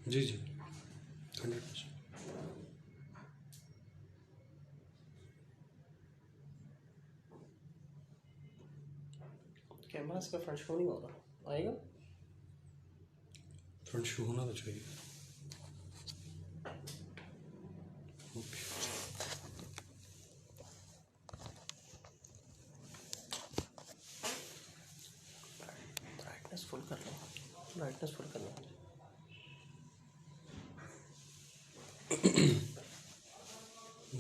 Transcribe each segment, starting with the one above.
जी जी 100%। Camera इसका front show नहीं हो रहा, आएगा? फ्रंट शो होना तो चाहिए। ओके। ब्राइटनेस फुल कर लो, ब्राइटनेस फुल कर लो।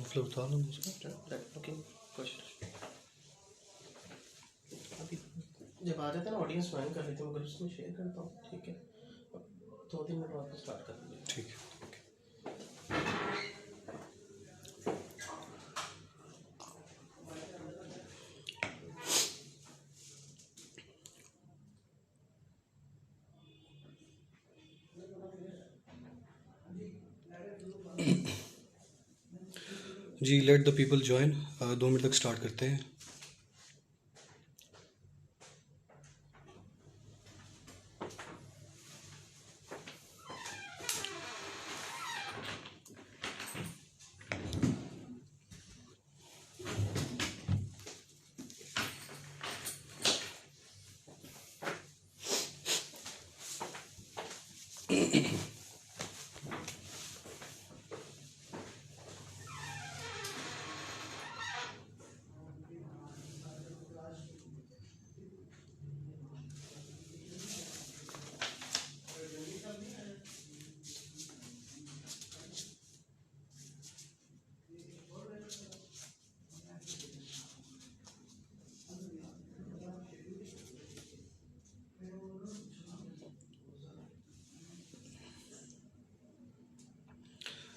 मतलब उतार लो मुझे। ओके, अभी जब आ जाता है ना ऑडियंस ज्वाइन कर लेते हैं, मगर उसमें शेयर करता हूँ, ठीक है? 2-3 मिनट बाद स्टार्ट कर दीजिए। ठीक है। जी let the people join. 2 minute तक स्टार्ट करते हैं।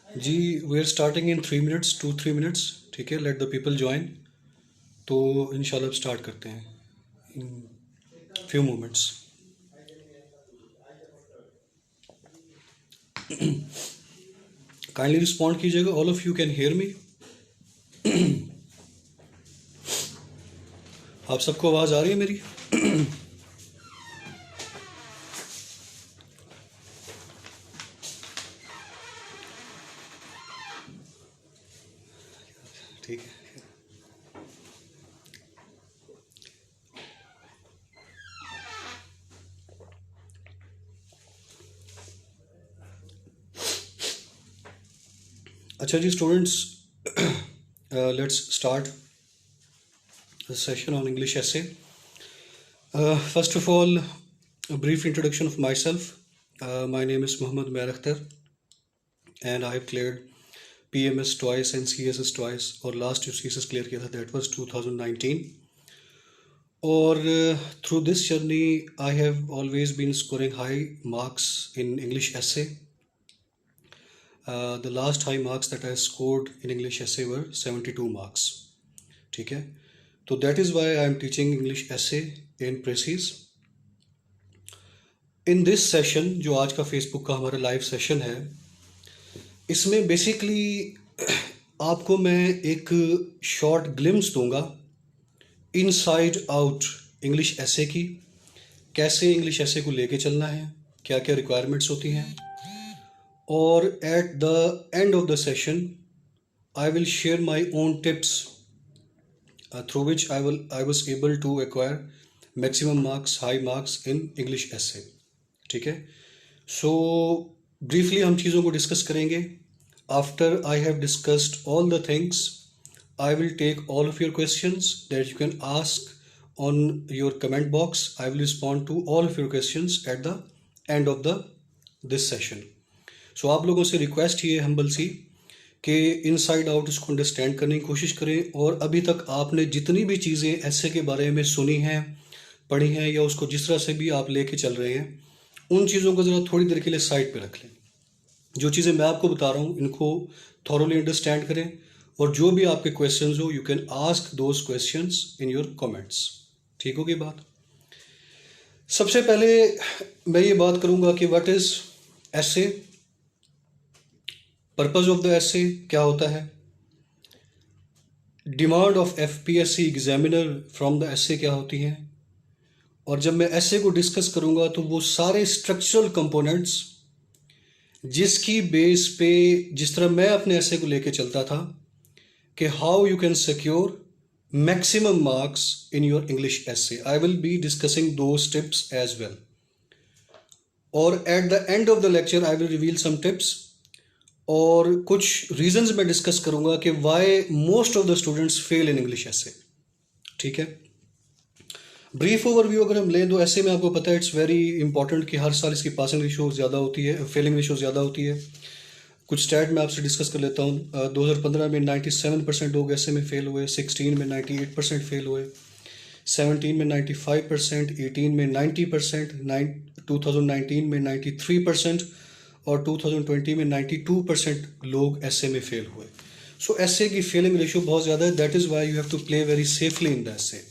जी we are starting in 3 minutes, 2-3 minutes, ठीक है। Let the people join. तो इंशाल्लाह स्टार्ट करते हैं in few moments. Kindly respond कीजिएगा। All of you can hear me? आप सबको आवाज़ आ रही है मेरी? ठीक है। अच्छा जी students, let's start the session on English essay. First of all, a brief introduction of myself. My name is Mohammad Umair Akhtar and I have cleared PMS twice and CSS twice, और last जो CSS clear किया था that was 2019. और through this journey I have always been scoring high marks in English essay. The last high marks that I scored in English essay were 72 marks. ठीक है, तो that is Y I am teaching English essay in Precis. In this session, जो आज का Facebook का हमारा live session है, इसमें बेसिकली आपको मैं एक शॉर्ट ग्लिम्स दूंगा इनसाइड आउट इंग्लिश essay की, कैसे इंग्लिश essay को लेके चलना है, क्या क्या रिक्वायरमेंट्स होती हैं, और at the end of the session I will share my own tips through which I was able to acquire maximum marks, high marks in English essay. ठीक है, सो ब्रीफली हम चीज़ों को डिस्कस करेंगे. After I have discussed all the things, I will take all of your questions that you can ask on your comment box. I will respond to all of your questions at the end of this session. So आप लोगों से request ये humble सी कि inside out इसको understand करने की कोशिश करें, और अभी तक आपने जितनी भी चीज़ें ऐसे के बारे में सुनी हैं, पढ़ी हैं, या उसको जिस तरह से भी आप लेके चल रहे हैं, उन चीज़ों को ज़रा थोड़ी देर के लिए साइड पे रख लें. जो चीज़ें मैं आपको बता रहा हूँ इनको थॉरोली अंडरस्टैंड करें, और जो भी आपके क्वेश्चंस हो you can ask those questions in your comments. ठीक होगी बात? सबसे पहले मैं ये बात करूँगा कि what is essay, purpose of the essay क्या होता है, demand of FPSC examiner from the essay क्या होती हैं, और जब मैं essay को डिस्कस करूँगा तो वो सारे स्ट्रक्चरल कंपोनेंट्स जिसकी बेस पे, जिस तरह मैं अपने ऐसे को लेके चलता था कि how you can secure maximum marks in your English essay, I will be discussing those tips as well. और at the end of the lecture I will reveal some tips और कुछ रीजंस मैं डिस्कस करूंगा कि why most of the students fail in English essay। ठीक है, brief overview अगर हम लें तो ऐसे में आपको पता है इट्स वेरी इंपॉर्टेंट कि हर साल इसकी पासिंग रेशो ज़्यादा होती है, फेलिंग रेशो ज़्यादा होती है। कुछ स्टैट मैं आपसे डिस्कस कर लेता हूँ। 2015 में 97% लोग ऐसे में फेल हुए, 16 में 98% फेल हुए, 17 में 95%, 18 में 90%, 2019 में 93% और 2020 में 92% लोग ऐसे में फेल हुए। सो ऐसे की फेलिंग रेशियो बहुत ज़्यादा है। That is why you have to play very safely in the essay.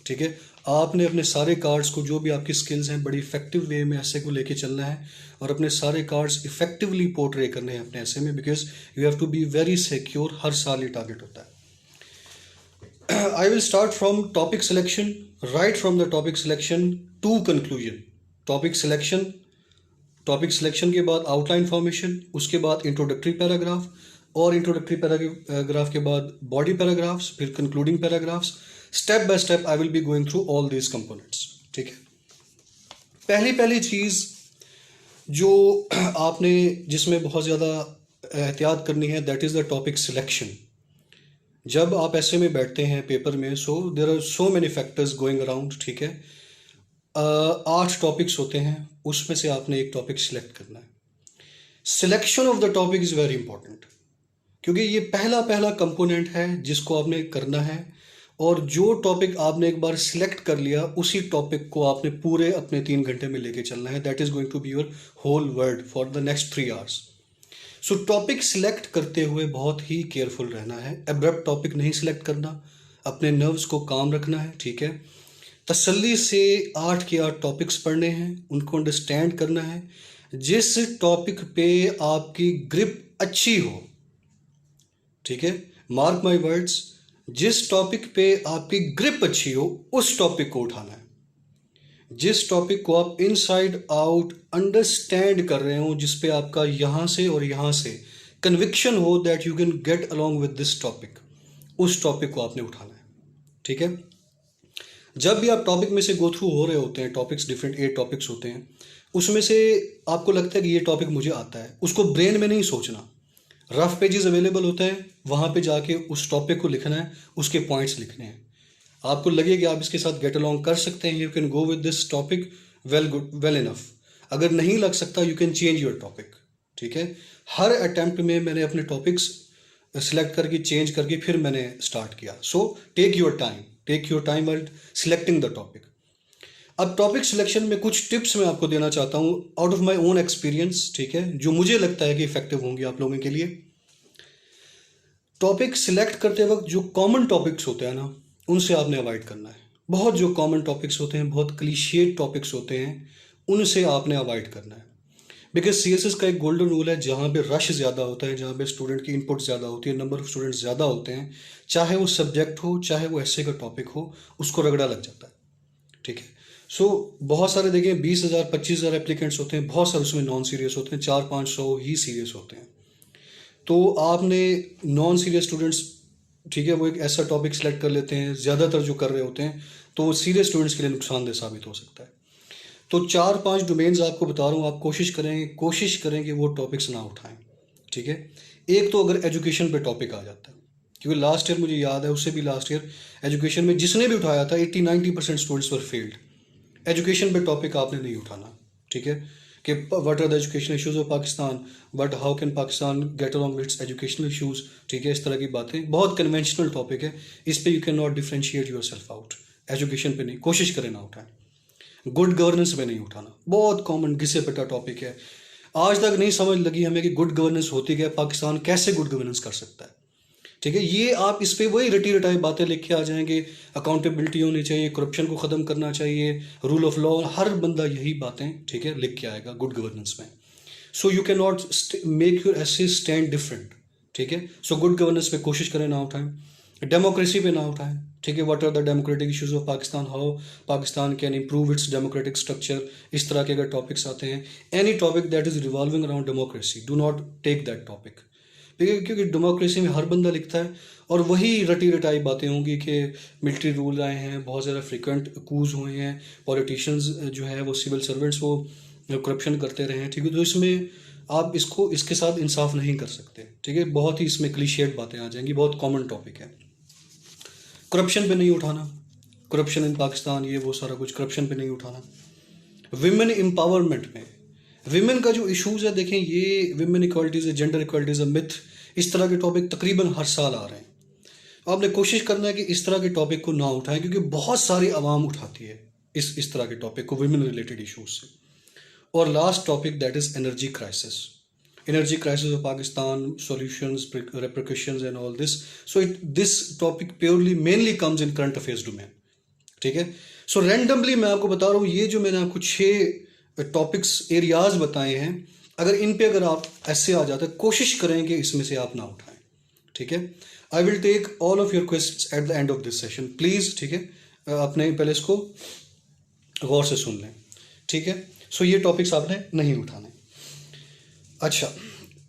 ठीक है, आपने अपने सारे कार्ड्स को, जो भी आपकी स्किल्स हैं, बड़ी इफेक्टिव वे में ऐसे को लेके चलना है और अपने सारे कार्ड्स इफेक्टिवली पोर्ट्रे करने हैं अपने ऐसे में, because you have to be very secure. हर साल ये टारगेट होता है। I will start from topic selection, right from the topic selection to conclusion. Topic selection के बाद आउटलाइन फॉर्मेशन, उसके बाद इंट्रोडक्टरी पैराग्राफ और इंट्रोडक्टरी पैराग्राफ के बाद बॉडी पैराग्राफ्स, फिर concluding paragraphs. Step by step I will be going through all these components. ठीक है, पहली चीज जो आपने, जिसमें बहुत ज़्यादा एहतियात करनी है, that is the topic selection. जब आप ऐसे में बैठते हैं पेपर में, so there are so many factors going around. ठीक है, 8 टॉपिक्स होते हैं, उसमें से आपने एक टॉपिक सिलेक्ट करना है। Selection of the topic is very important, क्योंकि ये पहला कंपोनेंट है जिसको आपने करना है। और जो टॉपिक आपने एक बार सिलेक्ट कर लिया, उसी टॉपिक को आपने पूरे अपने 3 घंटे में लेके चलना है। That is going to be your whole word for the next 3 hours. So topic select करते हुए बहुत ही केयरफुल रहना है। एब्रप्ट टॉपिक नहीं सिलेक्ट करना, अपने नर्व्स को काम रखना है। ठीक है, तसल्ली से 8 के 8 टॉपिक्स पढ़ने हैं, उनको अंडरस्टैंड करना है। जिस टॉपिक पे आपकी ग्रिप अच्छी हो, ठीक है, मार्क माई वर्ड्स, जिस टॉपिक पे आपकी ग्रिप अच्छी हो, उस टॉपिक को उठाना है। जिस टॉपिक को आप इनसाइड आउट अंडरस्टैंड कर रहे हो, जिस पे आपका यहां से और यहां से कन्विक्शन हो that you can get along with this topic, उस टॉपिक को आपने उठाना है। ठीक है, जब भी आप टॉपिक में से गो थ्रू हो रहे होते हैं, टॉपिक्स डिफरेंट 8 टॉपिक्स होते हैं, उसमें से आपको लगता है कि ये टॉपिक मुझे आता है, उसको ब्रेन में नहीं सोचना। रफ पेजेस अवेलेबल होते हैं, वहाँ पे जाके उस टॉपिक को लिखना है, उसके पॉइंट्स लिखने हैं। आपको लगे कि आप इसके साथ गेट अलोंग कर सकते हैं, you can go with this topic well enough. अगर नहीं लग सकता, you can change your topic. ठीक है, हर अटेम्प्ट में मैंने अपने टॉपिक्स सिलेक्ट करके चेंज करके फिर मैंने स्टार्ट किया। So take your time while selecting the topic. अब टॉपिक सिलेक्शन में कुछ टिप्स मैं आपको देना चाहता हूँ out of my own experience. ठीक है, जो मुझे लगता है कि इफेक्टिव होंगे आप लोगों के लिए। टॉपिक सिलेक्ट करते वक्त जो कॉमन टॉपिक्स होते हैं ना, उनसे आपने अवॉइड करना है। बहुत जो कॉमन टॉपिक्स होते हैं, बहुत क्लीशेड टॉपिक्स होते हैं, उनसे आपने अवॉइड करना है। बिकॉज सीएसएस का एक गोल्डन रूल है, जहाँ पे रश ज़्यादा होता है, जहाँ पे स्टूडेंट की इनपुट ज़्यादा होती है, नंबर ऑफ स्टूडेंट्स ज़्यादा होते हैं, चाहे वो सब्जेक्ट हो, चाहे वो ऐसे का टॉपिक हो, उसको रगड़ा लग जाता है। ठीक है, सो बहुत सारे देखें 20,000 25,000 एप्लीकेंट्स होते हैं, बहुत सारे उसमें नॉन सीरियस होते हैं, 400-500 ही सीरियस होते हैं। तो आपने नॉन सीरियस स्टूडेंट्स, ठीक है, वो एक ऐसा टॉपिक सेलेक्ट कर लेते हैं, ज़्यादातर जो कर रहे होते हैं, तो सीरियस स्टूडेंट्स के लिए नुकसानदेह साबित हो सकता है। तो 4-5 डोमेन्स आपको बता रहा हूँ, आप कोशिश करें कि वो टॉपिक्स ना उठाएं। ठीक है, एक तो अगर एजुकेशन पे टॉपिक आ जाता है, क्योंकि लास्ट ईयर मुझे याद है, उससे भी लास्ट ईयर एजुकेशन में जिसने भी उठाया था 80-90% स्टूडेंट्स वर फेल्ड। एजुकेशन पे टॉपिक आपने नहीं उठाना। ठीक है, कि what are the education issues of Pakistan, but how can Pakistan get along with its educational issues. ठीक है, इस तरह की बातें बहुत कन्वेंशनल टॉपिक है, इस पे you can not differentiate your self out. Education पे नहीं, कोशिश करें ना उठाएं। गुड गवर्नेंस पे नहीं उठाना, बहुत कॉमन घिसे पिटा टॉपिक है। आज तक नहीं समझ लगी हमें कि गुड गवर्नेंस होती क्या, पाकिस्तान कैसे गुड गवर्नेंस कर सकता है। ठीक है, ये आप इस पे वही रटी रटाई बातें लिख के आ जाएंगे, अकाउंटेबिलिटी होनी चाहिए, करप्शन को ख़त्म करना चाहिए, रूल ऑफ लॉ, हर बंदा यही बातें, ठीक है, लिख के आएगा गुड गवर्नेंस में। So you can not make your essay stand different. ठीक है, सो गुड गवर्नेंस पे कोशिश करें ना उठाएं, डेमोक्रेसी पे ना उठाएं। ठीक है, what are the democratic issues of Pakistan, how Pakistan can improve its democratic structure, इस तरह के अगर टॉपिक्स आते हैं, any topic that is revolving around democracy, do not take that topic, क्योंकि डेमोक्रेसी में हर बंदा लिखता है और वही रटी रटाई बातें होंगी कि मिलिट्री रूल आए हैं, बहुत ज़्यादा फ्रिक्वेंट कूज हुए हैं, पॉलिटिशियंस जो है वो सिविल सर्वेंट्स वो करप्शन करते रहे हैं, ठीक है, तो इसमें आप इसको इसके साथ इंसाफ नहीं कर सकते, ठीक है, बहुत ही इसमें क्लीशेड बातें आ जाएंगी, बहुत कॉमन टॉपिक है। करप्शन पे नहीं उठाना, करप्शन इन पाकिस्तान, ये वो सारा कुछ करप्शन पे नहीं उठाना। विमेन एम्पावरमेंट में विमेन का जो इश्यूज है, देखें ये women equalities, gender equalities, myth, इस तरह के टॉपिक तकरीबन हर साल आ रहे हैं। आपने कोशिश करना है कि इस तरह के टॉपिक को ना उठाएं, क्योंकि बहुत सारी आवाम उठाती है इस तरह के टॉपिक को, विमेन रिलेटेड इश्यूज से। और last topic that is energy crisis of Pakistan, solutions, repercussions and all this. So this topic purely mainly comes in current affairs domain, ठीक है। सो रैंडमली मैं आपको बता रहा हूँ, ये जो मैंने आपको 6 टॉपिक्स एरियाज बताए हैं, अगर इन पे अगर आप ऐसे आ जाते, कोशिश करें कि इसमें से आप ना उठाएं, ठीक है। I will take all of your questions at the end of this session, please, ठीक है, अपने पहले इसको गौर से सुन लें, ठीक है। सो ये टॉपिक्स आपने नहीं उठाने। अच्छा,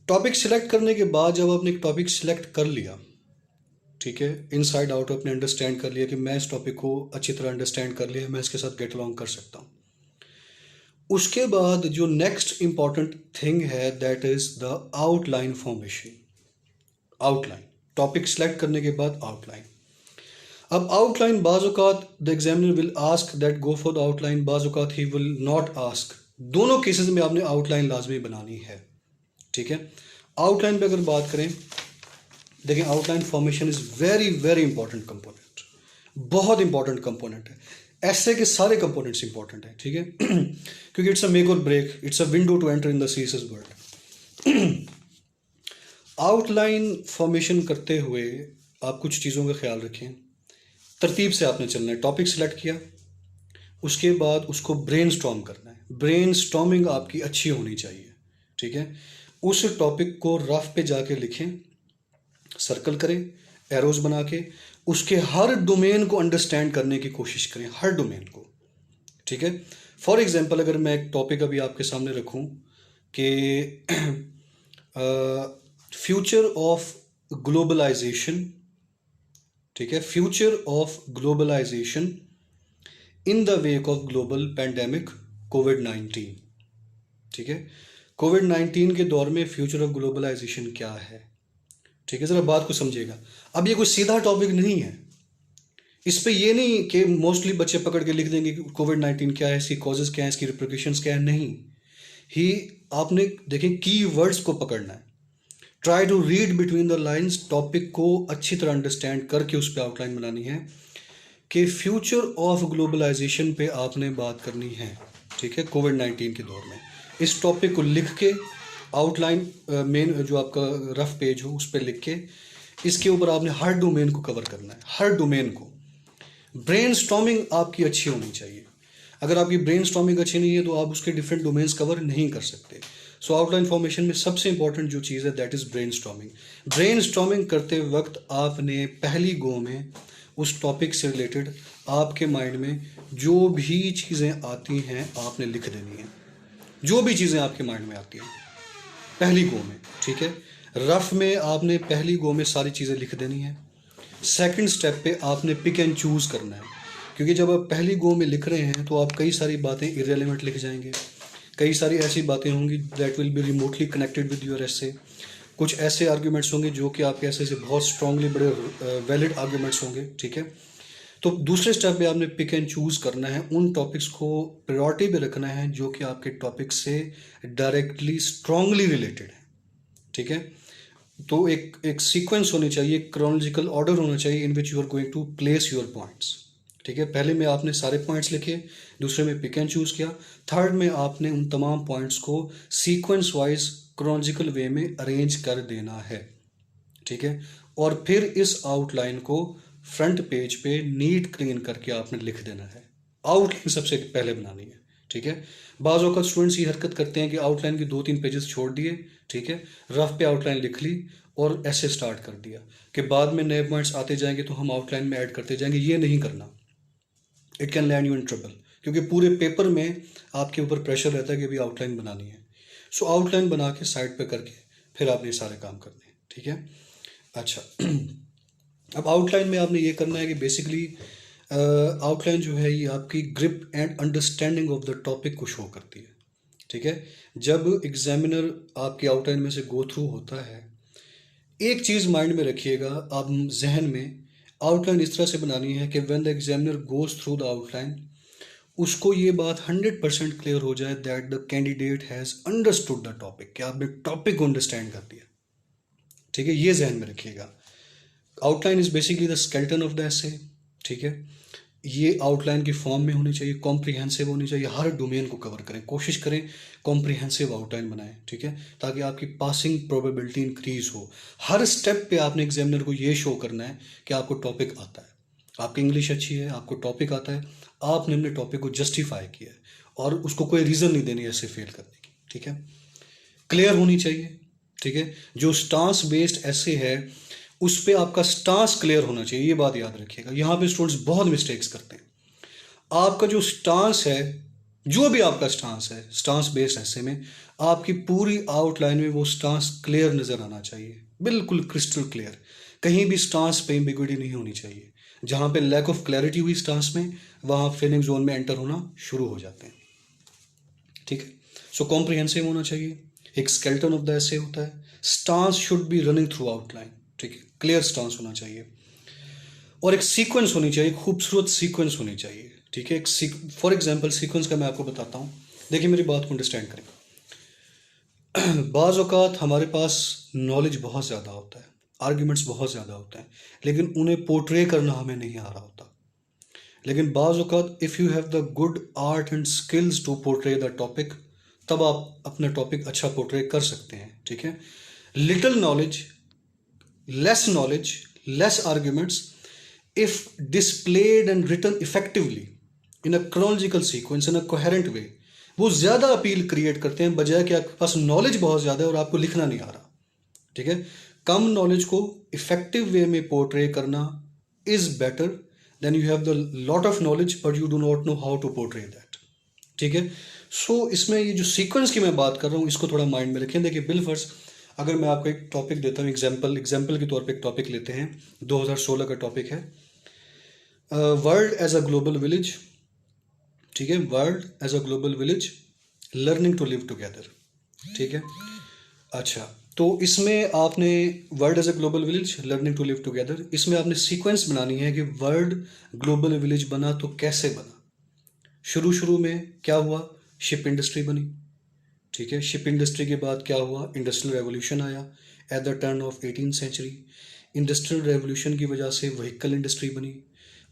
टॉपिक सिलेक्ट करने के बाद जब आपने एक टॉपिक सिलेक्ट कर लिया, ठीक है, इनसाइड आउट आपने अंडरस्टैंड कर लिया कि मैं इस टॉपिक को अच्छी तरह अंडरस्टैंड कर लिया, मैं इसके साथ गेट अलॉन्ग कर सकता हूँ, उसके बाद जो नेक्स्ट इंपॉर्टेंट थिंग है that is the outline formation. Outline, topic select करने के बाद आउटलाइन। अब आउटलाइन बाज़ औक़ात the examiner will ask that go for the outline, बाज़ औक़ात ही विल नॉट आस्क। दोनों केसेस में आपने आउटलाइन लाजमी बनानी है, ठीक है। आउटलाइन पे अगर बात करें, देखें outline formation is very very important component, बहुत इंपॉर्टेंट कंपोनेंट है। ऐसे के सारे कंपोनेंट्स इंपॉर्टेंट है, ठीक है, क्योंकि it's a make or break, it's a window to enter in the CSS world. Outline formation करते हुए आप कुछ चीज़ों का ख्याल रखें, तरतीब से आपने चलना है। टॉपिक सिलेक्ट किया, उसके बाद उसको ब्रेनस्टॉर्म करना है, ब्रेनस्टॉर्मिंग आपकी अच्छी होनी चाहिए, ठीक है। उस टॉपिक को रफ पे जाके लिखें, सर्कल करें एरोज बना के, उसके हर डोमेन को अंडरस्टैंड करने की कोशिश करें, हर डोमेन को, ठीक है। फॉर एग्जांपल अगर मैं एक टॉपिक अभी आपके सामने रखूं कि फ्यूचर ऑफ ग्लोबलाइजेशन, ठीक है, future of globalisation in the wake of global pandemic कोविड-19, ठीक है, कोविड-19 के दौर में फ्यूचर ऑफ ग्लोबलाइजेशन क्या है, ठीक है, जरा बात को समझिएगा। अब ये कोई सीधा टॉपिक नहीं है, इस पे ये नहीं कि मोस्टली बच्चे पकड़ के लिख देंगे कि कोविड-19 क्या है, इसकी कॉजेज क्या है, इसकी रिप्रिकॉशंस क्या है, नहीं ही। आपने देखें की वर्ड्स को पकड़ना है, try to read between the lines, topic को अच्छी तरह अंडरस्टैंड करके उस पर आउटलाइन बनानी है कि फ्यूचर ऑफ ग्लोबलाइजेशन पे आपने बात करनी है, ठीक है, कोविड-19 के दौर में। इस टॉपिक को लिख के आउटलाइन मेन जो आपका रफ पेज हो उस पर लिख के इसके ऊपर आपने हर डोमेन को कवर करना है, हर डोमेन को। ब्रेनस्टॉर्मिंग आपकी अच्छी होनी चाहिए, अगर आपकी ब्रेनस्टॉर्मिंग अच्छी नहीं है तो आप उसके डिफरेंट डोमेन्स कवर नहीं कर सकते। सो आउटलाइन फॉर्मेशन में सबसे इंपॉर्टेंट जो चीज़ है दैट इज़ ब्रेनस्टॉर्मिंग। ब्रेनस्टॉर्मिंग करते वक्त आपने पहली गो में उस टॉपिक से रिलेटेड आपके माइंड में जो भी चीज़ें आती हैं आपने लिख देनी है, जो भी चीज़ें आपके माइंड में आती हैं पहली गो में, ठीक है। रफ में आपने पहली गो में सारी चीज़ें लिख देनी है। सेकंड स्टेप पे आपने पिक एंड चूज़ करना है, क्योंकि जब आप पहली गो में लिख रहे हैं तो आप कई सारी बातें इररेलेवेंट लिख जाएंगे, कई सारी ऐसी बातें होंगी that will be remotely connected with your एसे, कुछ ऐसे आर्ग्यूमेंट्स होंगे जो कि आपके ऐसे से बहुत स्ट्रांगली बड़े वैलिड आर्ग्यूमेंट्स होंगे, ठीक है। तो दूसरे स्टेप पे आपने पिक एंड चूज़ करना है, उन टॉपिक्स को प्रायोरिटी पे रखना है जो कि आपके टॉपिक से डायरेक्टली स्ट्रांगली रिलेटेड है, ठीक है। तो एक सीक्वेंस होनी चाहिए, क्रोनोलॉजिकल ऑर्डर होना चाहिए in which you are going to place your points, ठीक है। पहले में आपने सारे पॉइंट्स लिखे, दूसरे में पिक एंड चूज़ किया, थर्ड में आपने उन तमाम पॉइंट्स को सीक्वेंस वाइज क्रोनोलॉजिकल वे में अरेंज कर देना है, ठीक है। और फिर इस आउटलाइन को फ्रंट पेज पे नीट क्लीन करके आपने लिख देना है। आउटलाइन सबसे पहले बनानी है, ठीक है। बाज़ औक़ात स्टूडेंट्स ये हरकत करते हैं कि आउटलाइन के 2-3 पेजेस छोड़ दिए, ठीक है, रफ पे आउटलाइन लिख ली और ऐसे स्टार्ट कर दिया कि बाद में नए पॉइंट्स आते जाएंगे तो हम आउटलाइन में ऐड करते जाएंगे। ये नहीं करना, it can land you in trouble, क्योंकि पूरे पेपर में आपके ऊपर प्रेशर रहता है कि अभी आउटलाइन बनानी है। सो आउटलाइन बना के साइड पे करके फिर आपने सारे काम करने हैं, ठीक है। अच्छा अब आउटलाइन में आपने ये करना है कि बेसिकली आउटलाइन जो है ये आपकी grip and understanding of the topic को शो करती है, ठीक है। जब एग्जामिनर आपकी आउटलाइन में से गो थ्रू होता है, एक चीज़ माइंड में रखिएगा, आप जहन में आउटलाइन इस तरह से बनानी है कि when the examiner goes through the outline, उसको ये बात 100% क्लियर हो जाए that the candidate has understood the topic, कि आपने टॉपिक को अंडरस्टैंड कर दिया, ठीक है। ये जहन में रखिएगा। Outline is basically the skeleton of the essay, ठीक है। ये आउटलाइन की फॉर्म में होनी चाहिए, कॉम्प्रिहेंसिव होनी चाहिए, हर डोमेन को कवर करें, कोशिश करें कॉम्प्रिहेंसिव आउटलाइन बनाएं, ठीक है, ताकि आपकी पासिंग प्रोबेबिलिटी इंक्रीज हो। हर स्टेप पे आपने एग्जामिनर को ये शो करना है कि आपको टॉपिक आता है, आपकी इंग्लिश अच्छी है, आपको टॉपिक आता है, आपने अपने टॉपिक को जस्टिफाई किया है और उसको कोई रीज़न नहीं देनी ऐसे फेल करने की, ठीक है। क्लियर होनी चाहिए, ठीक है। जो स्टांस बेस्ड ऐसे है उस पर आपका स्टांस क्लियर होना चाहिए, ये बात याद रखिएगा। यहाँ पे स्टूडेंट्स बहुत मिस्टेक्स करते हैं। आपका जो स्टांस है, जो भी आपका स्टांस है, स्टांस बेस्ड ऐसे में आपकी पूरी आउटलाइन में वो स्टांस क्लियर नज़र आना चाहिए, बिल्कुल क्रिस्टल क्लियर। कहीं भी स्टांस पे एम्बिग्विटी नहीं होनी चाहिए। जहाँ पे लैक ऑफ क्लैरिटी हुई स्टांस में, वहाँ फेलिंग जोन में एंटर होना शुरू हो जाते हैं, ठीक है। सो कॉम्प्रिहेंसिव होना चाहिए, एक स्केलेटन ऑफ द एसे होता है, stance should be running through outline, ठीक है, क्लियर स्टांस होना चाहिए और एक सीक्वेंस होनी चाहिए, खूबसूरत सीक्वेंस होनी चाहिए, ठीक है। एक फॉर एग्जांपल सीक्वेंस का मैं आपको बताता हूँ, देखिए मेरी बात को अंडरस्टैंड करें। बाज़ औक़ात हमारे पास नॉलेज बहुत ज़्यादा होता है, आर्ग्यूमेंट्स बहुत ज़्यादा होते हैं, लेकिन उन्हें पोर्ट्रे करना हमें नहीं आ रहा होता। लेकिन बाज़ औक़ात if you have the good art and skills to portray the topic, तब आप अपना टॉपिक अच्छा पोर्ट्रे कर सकते हैं, ठीक है। Little knowledge, less knowledge, less arguments, if displayed and written effectively in a chronological sequence, in a coherent way, वो ज़्यादा अपील क्रिएट करते हैं बजाय कि आपके पास नॉलेज बहुत ज़्यादा है और आपको लिखना नहीं आ रहा, ठीक है। कम नॉलेज को इफेक्टिव वे में पोर्ट्रे करना is better than you have the lot of knowledge but you do not know how to portray that, ठीक है। सो इसमें ये जो सीक्वेंस की मैं बात कर रहा हूँ, इसको थोड़ा माइंड में रखें। देखिए बिलफर्स, अगर मैं आपको एक टॉपिक देता हूँ, एग्जाम्पल के तौर पे एक टॉपिक लेते हैं, 2016 का टॉपिक है world as a global village, ठीक है, world as a global village learning to live together, ठीक है। अच्छा, तो इसमें आपने world as a global village learning to live together, इसमें आपने सीक्वेंस बनानी है कि वर्ल्ड ग्लोबल विलेज बना तो कैसे बना। शुरू में क्या हुआ, शिप इंडस्ट्री बनी, ठीक है। शिप इंडस्ट्री के बाद क्या हुआ, इंडस्ट्रियल रेवोल्यूशन आया at the turn of 18th century. Industrial revolution की वजह से व्हीकल इंडस्ट्री बनी,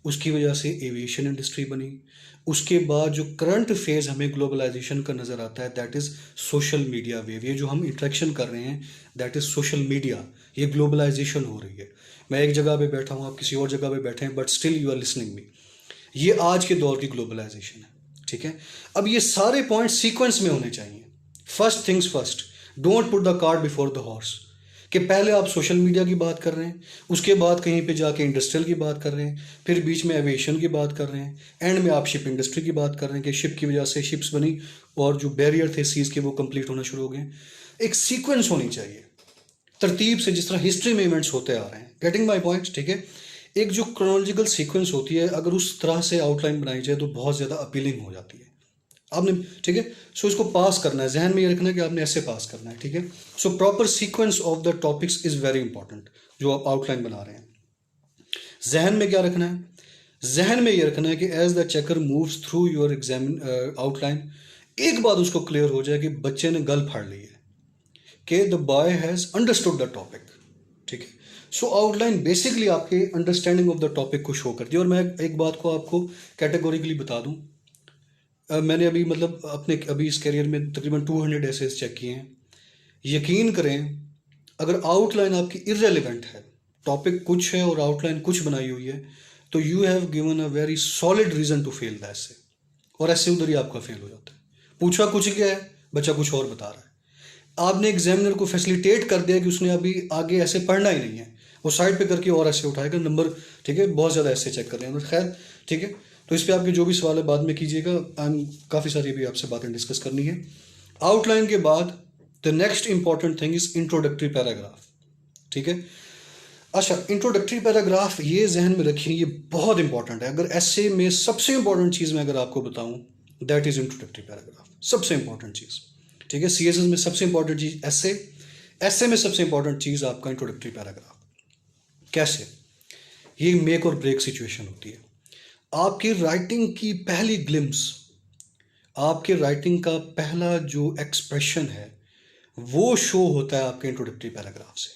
उसकी वजह से एविएशन इंडस्ट्री बनी। उसके बाद जो करंट फेज हमें ग्लोबलाइजेशन का नज़र आता है that is social media wave. ये जो हम इंटरेक्शन कर रहे हैं दैट इज़ सोशल मीडिया, ये ग्लोबलाइजेशन हो रही है। मैं एक जगह पे बैठा हूँ, आप किसी और जगह पे बैठे हैं, but still you are listening me. ये आज के दौर की ग्लोबलाइजेशन है, ठीक है। अब ये सारे पॉइंट सीक्वेंस में होने चाहिए। First things first, don't put the cart before the horse, कि पहले आप सोशल मीडिया की बात कर रहे हैं, उसके बाद कहीं पे जाके इंडस्ट्रियल की बात कर रहे हैं, फिर बीच में एविएशन की बात कर रहे हैं, एंड में आप शिप इंडस्ट्री की बात कर रहे हैं कि शिप की वजह से शिप्स बनी और जो बैरियर थे सीज के वो कंप्लीट होना शुरू हो गए। एक सीक्वेंस होनी चाहिए तरतीब से, जिस तरह हिस्ट्री में इवेंट्स होते आ रहे हैं। गेटिंग माई पॉइंट, ठीक है। एक जो क्रोनोलॉजिकल सीक्वेंस होती है, अगर उस तरह से आउटलाइन बनाई जाए तो बहुत ज़्यादा अपीलिंग हो जाती है आपने, ठीक है। सो इसको पास करना है, जहन में ये रखना है कि आपने ऐसे पास करना है, ठीक है। So proper sequence of the topics is very important जो आप आउटलाइन बना रहे हैं। जहन में क्या रखना है, जहन में ये रखना है कि as the checker moves through your examine outline, एक बात उसको क्लियर हो जाए कि बच्चे ने गल फाड़ ली है, कि the boy has understood the topic, ठीक है। सो आउटलाइन बेसिकली आपके अंडरस्टैंडिंग ऑफ द टॉपिक को शो करती है। और मैं एक बात को आपको कैटेगोरिकली बता दूं, मैंने अभी मतलब अपने अभी इस करियर में तकरीबन 200 एसेस चेक किए हैं। यकीन करें, अगर आउटलाइन आपकी इररेलेवेंट है, टॉपिक कुछ है और आउटलाइन कुछ बनाई हुई है, तो you have given a very solid reason to fail the essay. और ऐसे उधर ही आपका फेल हो जाता है। पूछा कुछ गया है, बच्चा कुछ और बता रहा है। आपने एग्जामिनर को फैसिलिटेट कर दिया कि उसने अभी आगे ऐसे पढ़ना ही नहीं है, वो साइड पे करके और ऐसे उठाएगा नंबर, ठीक है, बहुत ज़्यादा ऐसे चेक कर रहे हैं। खैर ठीक है, तो इस पर आपके जो भी सवाल है बाद में कीजिएगा। काफ़ी सारी भी आपसे बातें डिस्कस करनी है। आउटलाइन के बाद the next important thing is introductory paragraph, ठीक है। अच्छा, इंट्रोडक्टरी पैराग्राफ ये जहन में रखिए, ये बहुत इंपॉर्टेंट है। अगर ऐसे में सबसे इंपॉर्टेंट चीज़ मैं अगर आपको बताऊं, दैट इज इंट्रोडक्टरी पैराग्राफ, सबसे इंपॉर्टेंट चीज़, ठीक है। सीएसएस में सबसे इंपॉर्टेंट चीज़ ऐसे में सबसे इंपॉर्टेंट चीज़ आपका इंट्रोडक्टरी पैराग्राफ। कैसे? ये मेक और ब्रेक सिचुएशन होती है। आपकी राइटिंग की पहली ग्लिम्स, आपके राइटिंग का पहला जो एक्सप्रेशन है वो शो होता है आपके इंट्रोडक्टरी पैराग्राफ से।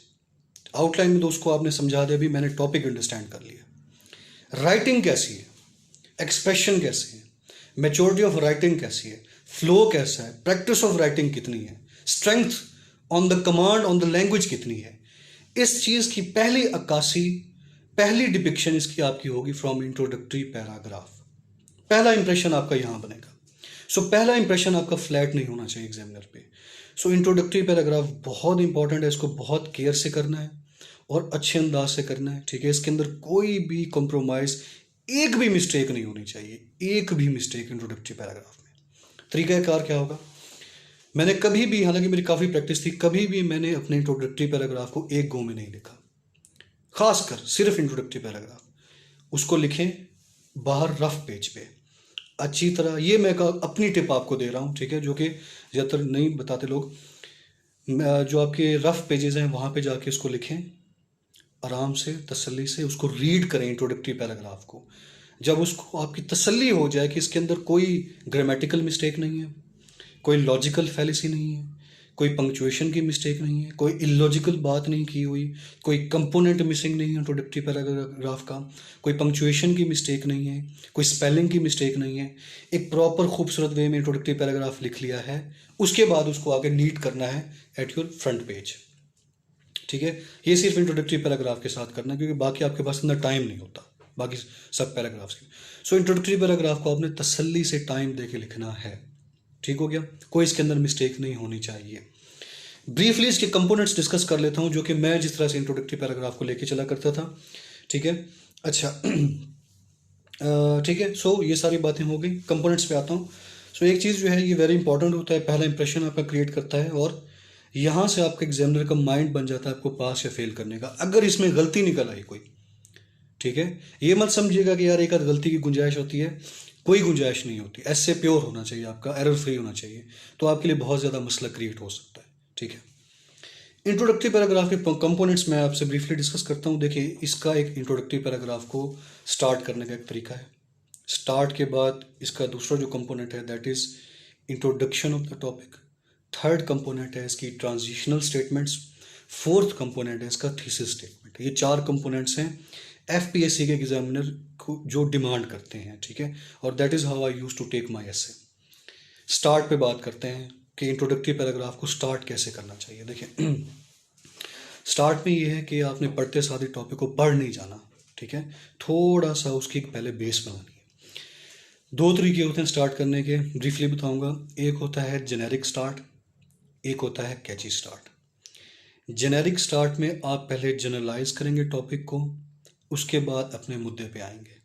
आउटलाइन में तो उसको आपने समझा दिया, अभी मैंने टॉपिक अंडरस्टैंड कर लिया। राइटिंग कैसी है, एक्सप्रेशन कैसे है, मैच्योरिटी ऑफ राइटिंग कैसी है, फ्लो कैसा है, प्रैक्टिस ऑफ राइटिंग कितनी है, strength on the command on the language कितनी है, इस चीज़ की पहली अक्कासी, पहली डिपिक्शन इसकी आपकी होगी फ्रॉम इंट्रोडक्टरी पैराग्राफ। पहला इंप्रेशन आपका यहाँ बनेगा। सो पहला इंप्रेशन आपका फ्लैट नहीं होना चाहिए एग्जामिनर पे। सो इंट्रोडक्टरी पैराग्राफ बहुत इंपॉर्टेंट है, इसको बहुत केयर से करना है और अच्छे अंदाज से करना है, ठीक है। इसके अंदर कोई भी कॉम्प्रोमाइज़, एक भी मिस्टेक नहीं होनी चाहिए, एक भी मिस्टेक इंट्रोडक्टरी पैराग्राफ में। तरीक़ाकार क्या होगा, मैंने कभी भी, हालांकि मेरी काफ़ी प्रैक्टिस थी, कभी भी मैंने अपने इंट्रोडक्टरी पैराग्राफ को एक गो में नहीं लिखा। खासकर सिर्फ इंट्रोडक्टरी पैराग्राफ, उसको लिखें बाहर रफ पेज पे अच्छी तरह। ये मैं अपनी टिप आपको दे रहा हूँ, ठीक है, जो कि ज़्यादातर नहीं बताते लोग। जो आपके रफ पेजेस हैं वहाँ पे जाके इसको लिखें आराम से, तसल्ली से उसको रीड करें इंट्रोडक्टरी पैराग्राफ को। जब उसको आपकी तसल्ली हो जाए कि इसके अंदर कोई ग्रामेटिकल मिस्टेक नहीं है, कोई लॉजिकल फैलिसी नहीं है, कोई पंक्चुएशन की मिस्टेक नहीं है, कोई इलॉजिकल बात नहीं की हुई, कोई कंपोनेंट मिसिंग नहीं है इंट्रोडक्टरी पैराग्राफ का, कोई पंक्चुएशन की मिस्टेक नहीं है, कोई स्पेलिंग की मिस्टेक नहीं है, एक प्रॉपर खूबसूरत वे में इंट्रोडक्टरी पैराग्राफ लिख लिया है, उसके बाद उसको आगे नीट करना है एट योर फ्रंट पेज, ठीक है। ये सिर्फ इंट्रोडक्टरी पैराग्राफ के साथ करना है, क्योंकि बाकी आपके पास इतना टाइम नहीं होता बाकी सब पैराग्राफ्स की। सो इंट्रोडक्टरी पैराग्राफ को आपने तसल्ली से टाइम दे के लिखना है, ठीक हो गया। कोई इसके अंदर मिस्टेक नहीं होनी चाहिए। ब्रीफली इसके कंपोनेंट्स डिस्कस कर लेता हूं, जो कि मैं जिस तरह से इंट्रोडक्टरी पैराग्राफ को लेके चला करता था, ठीक है। अच्छा ठीक है, सो ये सारी बातें हो गई। कंपोनेंट्स पे आता हूँ। सो एक चीज़ जो है ये वेरी इंपॉर्टेंट होता है, पहला इंप्रेशन आपका क्रिएट करता है और यहाँ से आपका एग्जामिनर का माइंड बन जाता है आपको पास या फेल करने का, अगर इसमें गलती निकल आई कोई, ठीक है। ये मत समझिएगा कि यार एक आध गलती की गुंजाइश होती है, कोई गुंजाइश नहीं होती। ऐसे प्योर होना चाहिए आपका, एरर फ्री होना चाहिए, तो आपके लिए बहुत ज़्यादा मसला क्रिएट हो सकता है, ठीक है। इंट्रोडक्टरी पैराग्राफ के कंपोनेंट्स मैं आपसे ब्रीफली डिस्कस करता हूँ। देखिए, इसका एक इंट्रोडक्टरी पैराग्राफ को स्टार्ट करने का एक तरीका है। स्टार्ट के बाद इसका दूसरा जो कंपोनेंट है that is introduction of the topic. Third component है इसकी ट्रांजिशनल स्टेटमेंट्स। फोर्थ कंपोनेंट है इसका थीसिस स्टेटमेंट। ये चार कंपोनेंट्स हैं एफपीएससी के एग्जामिनर को जो डिमांड करते हैं, ठीक है। और that is how I use to take my essay. Start पे बात करते हैं कि इंट्रोडक्टरी पैराग्राफ को स्टार्ट कैसे करना चाहिए। देखिए, स्टार्ट में ये है कि आपने पढ़ते साथ ही टॉपिक को पढ़ नहीं जाना, ठीक है। थोड़ा सा उसकी पहले बेस बनानी है। दो तरीके होते हैं स्टार्ट करने के, ब्रीफली बताऊंगा। एक होता है जेनेरिक स्टार्ट, एक होता है कैची स्टार्ट। जेनेरिक स्टार्ट में आप पहले जनरलाइज करेंगे टॉपिक को, उसके बाद अपने मुद्दे पे आएंगे।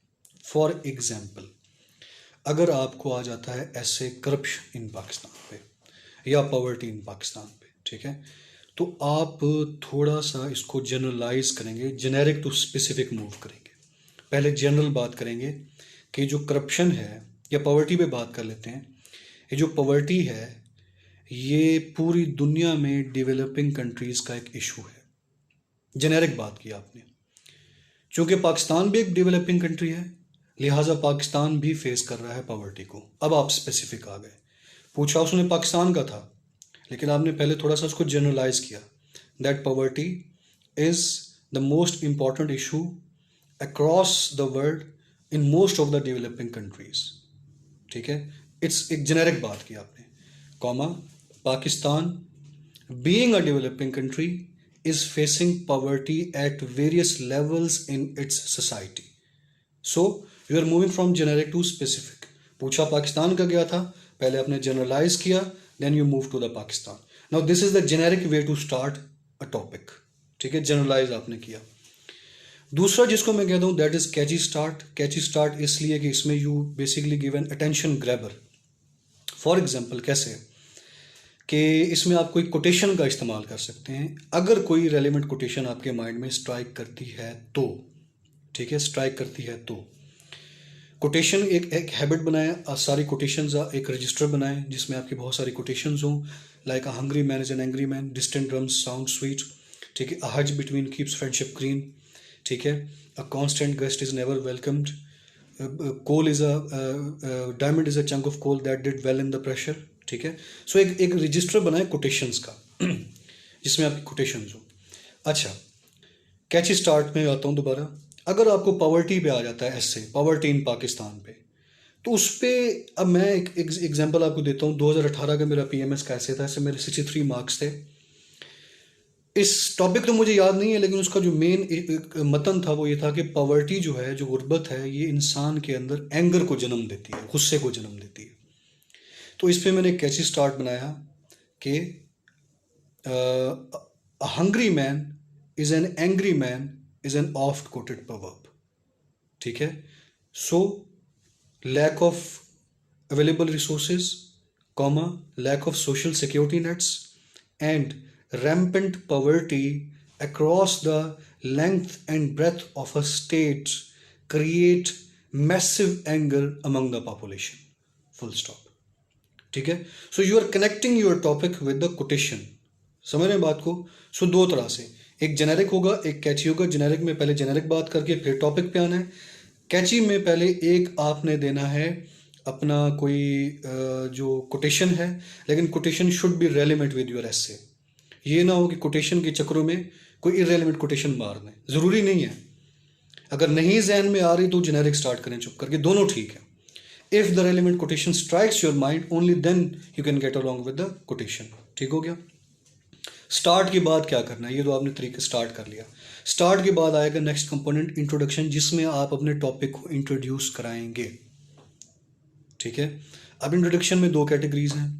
फॉर एग्जाम्पल, अगर आपको आ जाता है ऐसे करप्शन इन पाकिस्तान पे या पॉवर्टी इन पाकिस्तान पे, ठीक है, तो आप थोड़ा सा इसको जनरलाइज करेंगे, जेनेरिक टू स्पेसिफिक मूव करेंगे। पहले जनरल बात करेंगे कि जो करप्शन है, या पॉवर्टी पे बात कर लेते हैं। ये जो पॉवर्टी है ये पूरी दुनिया में डेवलपिंग कंट्रीज़ का एक इशू है। जेनेरिक बात की आपने, क्योंकि पाकिस्तान भी एक डेवलपिंग कंट्री है, लिहाजा पाकिस्तान भी फेस कर रहा है पॉवर्टी को। अब आप स्पेसिफिक आ गए, पूछा उसने पाकिस्तान का था, लेकिन आपने पहले थोड़ा सा उसको जनरलाइज किया that poverty is the most important issue across the world in most of the developing countries, ठीक है। इट्स एक जेनेरिक बात की आपने, comma, Pakistan being a developing country is facing poverty at various levels in its society. So you are moving from generic to specific. पूछा पाकिस्तान का गया था, पहले आपने जनरलाइज किया, then you move to the Pakistan. Now this is the generic way to start a topic. ठीक है, generalise आपने किया. दूसरा जिसको मैं कहता हूँ that is catchy start. Catchy start इसलिए कि इसमें you basically give an attention grabber. For example कैसे कि इसमें आप कोई कोटेशन का इस्तेमाल कर सकते हैं. अगर कोई रेलिवेंट कोटेशन आपके माइंड में स्ट्राइक करती है तो, ठीक है, स्ट्राइक करती है तो कोटेशन एक हैबिट बनाएं. सारी कोटेशंस एक रजिस्टर बनाएं जिसमें आपकी बहुत सारी कोटेशंस हों. Like a hungry man is an angry man, distant drums sound sweet. ठीक है, अ हज बिटवीन कीप्स फ्रेंडशिप ग्रीन. ठीक है, a constant guest is never welcomed. Coal is a diamond is a chunk of coal that did well in the pressure. ठीक है, सो एक register बनाए quotations का जिसमें आपकी कोटेशंस हो. अच्छा, कैची स्टार्ट में आता हूँ दोबारा. अगर आपको पॉवर्टी पे आ जाता है, ऐसे पॉवर्टी इन पाकिस्तान पे, तो उस पर अब मैं एक एग्जांपल आपको देता हूँ. 2018 का मेरा पीएमएस का ऐसे था, ऐसे मेरे 63 मार्क्स थे. इस टॉपिक तो मुझे याद नहीं है, लेकिन उसका जो मेन मतन था वो ये था कि पॉवर्टी जो है, जो गुर्बत है, ये इंसान के अंदर एंगर को जन्म देती है, गुस्से को जन्म देती है. तो इस पर मैंने कैची स्टार्ट बनाया कि a hungry man is an angry man is an oft quoted proverb. ठीक है, so lack of available resources, comma, lack of social security nets and rampant poverty across the length and breadth of a state create massive anger among the population. Full stop. ठीक है, so you are connecting your topic with the quotation. समझ रहे हैं बात को? सो दो तरह से, एक जेनेरिक होगा, एक कैची होगा. जेनेरिक में पहले जेनेरिक बात करके फिर टॉपिक पे आना है. कैची में पहले एक आपने देना है अपना कोई जो कोटेशन है, लेकिन quotation should be relevant with your एसे. ये ना हो कि कोटेशन के चक्रों में कोई इरेलीवेंट कोटेशन मार दें, ज़रूरी नहीं है. अगर नहीं जहन में आ रही तो जेनेरिक स्टार्ट करें चुप करके, दोनों ठीक है. If the relevant quotation strikes your mind, only then you can get along with the quotation. ठीक हो गया. स्टार्ट के बाद क्या करना है, ये तो आपने तरीके स्टार्ट कर लिया. स्टार्ट के बाद आएगा नेक्स्ट कंपोनेंट, इंट्रोडक्शन, जिसमें आप अपने टॉपिक को इंट्रोड्यूस कराएंगे. ठीक है, अब इंट्रोडक्शन में दो कैटेगरीज हैं.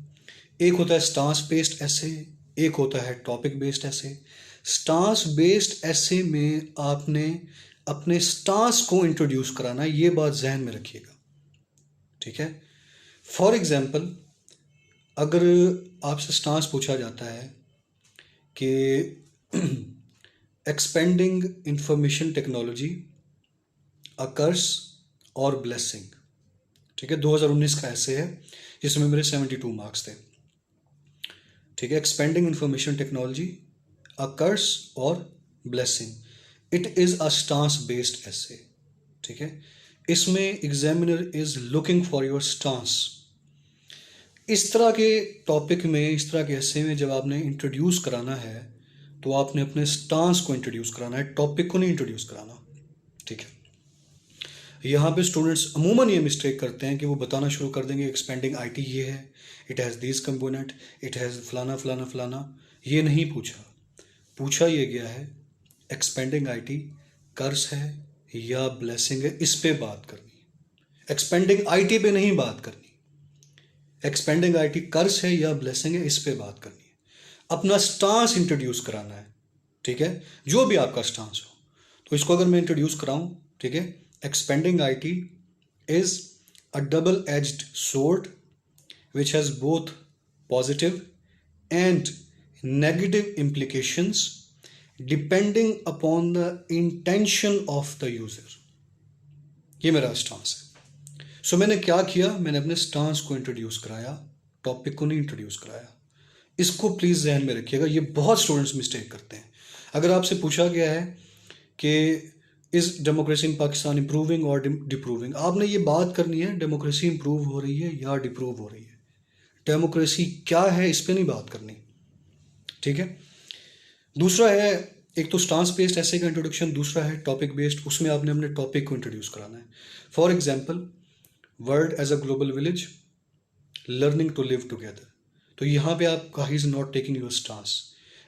एक होता है स्टांस बेस्ड ऐसे, एक होता है टॉपिक बेस्ड ऐसे. स्टांस बेस्ड ऐसे में आपने अपने स्टांस को इंट्रोड्यूस कराना है, ये बात जहन में रखिएगा. ठीक है, फॉर एग्जाम्पल अगर आपसे स्टांस पूछा जाता है कि एक्सपेंडिंग इंफॉर्मेशन टेक्नोलॉजी अ कर्स और ब्लेसिंग. ठीक है, 2019 का ऐसे है जिसमें मेरे 72 मार्क्स थे. ठीक है, एक्सपेंडिंग इंफॉर्मेशन टेक्नोलॉजी अ कर्स और blessing. It is a stance based ऐसे. ठीक है, इसमें examiner is looking for your stance. इस तरह के टॉपिक में, इस तरह के ऐसे में जब आपने इंट्रोड्यूस कराना है तो आपने अपने स्टांस को इंट्रोड्यूस कराना है, टॉपिक को नहीं इंट्रोड्यूस कराना. ठीक है, यहाँ पे स्टूडेंट्स अमूमन ये मिस्टेक करते हैं कि वो बताना शुरू कर देंगे एक्सपेंडिंग आईटी ये है, it has this component, it has फलाना फलाना फलाना. ये नहीं पूछा. पूछा ये गया है एक्सपेंडिंग आईटी कर्स है या ब्लेसिंग है, इस पे बात करनी. एक्सपेंडिंग आईटी पे नहीं बात करनी. एक्सपेंडिंग आईटी कर्स है या ब्लेसिंग है, इस पे बात करनी है. अपना स्टांस इंट्रोड्यूस कराना है. ठीक है, जो भी आपका स्टांस हो. तो इसको अगर मैं इंट्रोड्यूस कराऊं, ठीक है, expanding IT is a double-edged sword which has both positive and negative implications depending upon the intention of the user. ये मेरा स्टांस है. सो मैंने क्या किया, मैंने अपने स्टांस को इंट्रोड्यूस कराया, टॉपिक को नहीं इंट्रोड्यूस कराया. इसको प्लीज़ जहन में रखिएगा, ये बहुत स्टूडेंट्स मिस्टेक करते हैं. अगर आपसे पूछा गया है कि is democracy in Pakistan improving और डिप्रूविंग, आपने ये बात करनी है डेमोक्रेसी इम्प्रूव हो रही है या डिप्रूव हो रही है. डेमोक्रेसी क्या है इस पर नहीं बात करनी. ठीक है, दूसरा है, एक तो स्टांस बेस्ड ऐसे का इंट्रोडक्शन, दूसरा है टॉपिक बेस्ड, उसमें आपने अपने टॉपिक को इंट्रोड्यूस कराना है. For example world as a global village, learning to live together. तो यहाँ पे आपका ही is not taking your stance.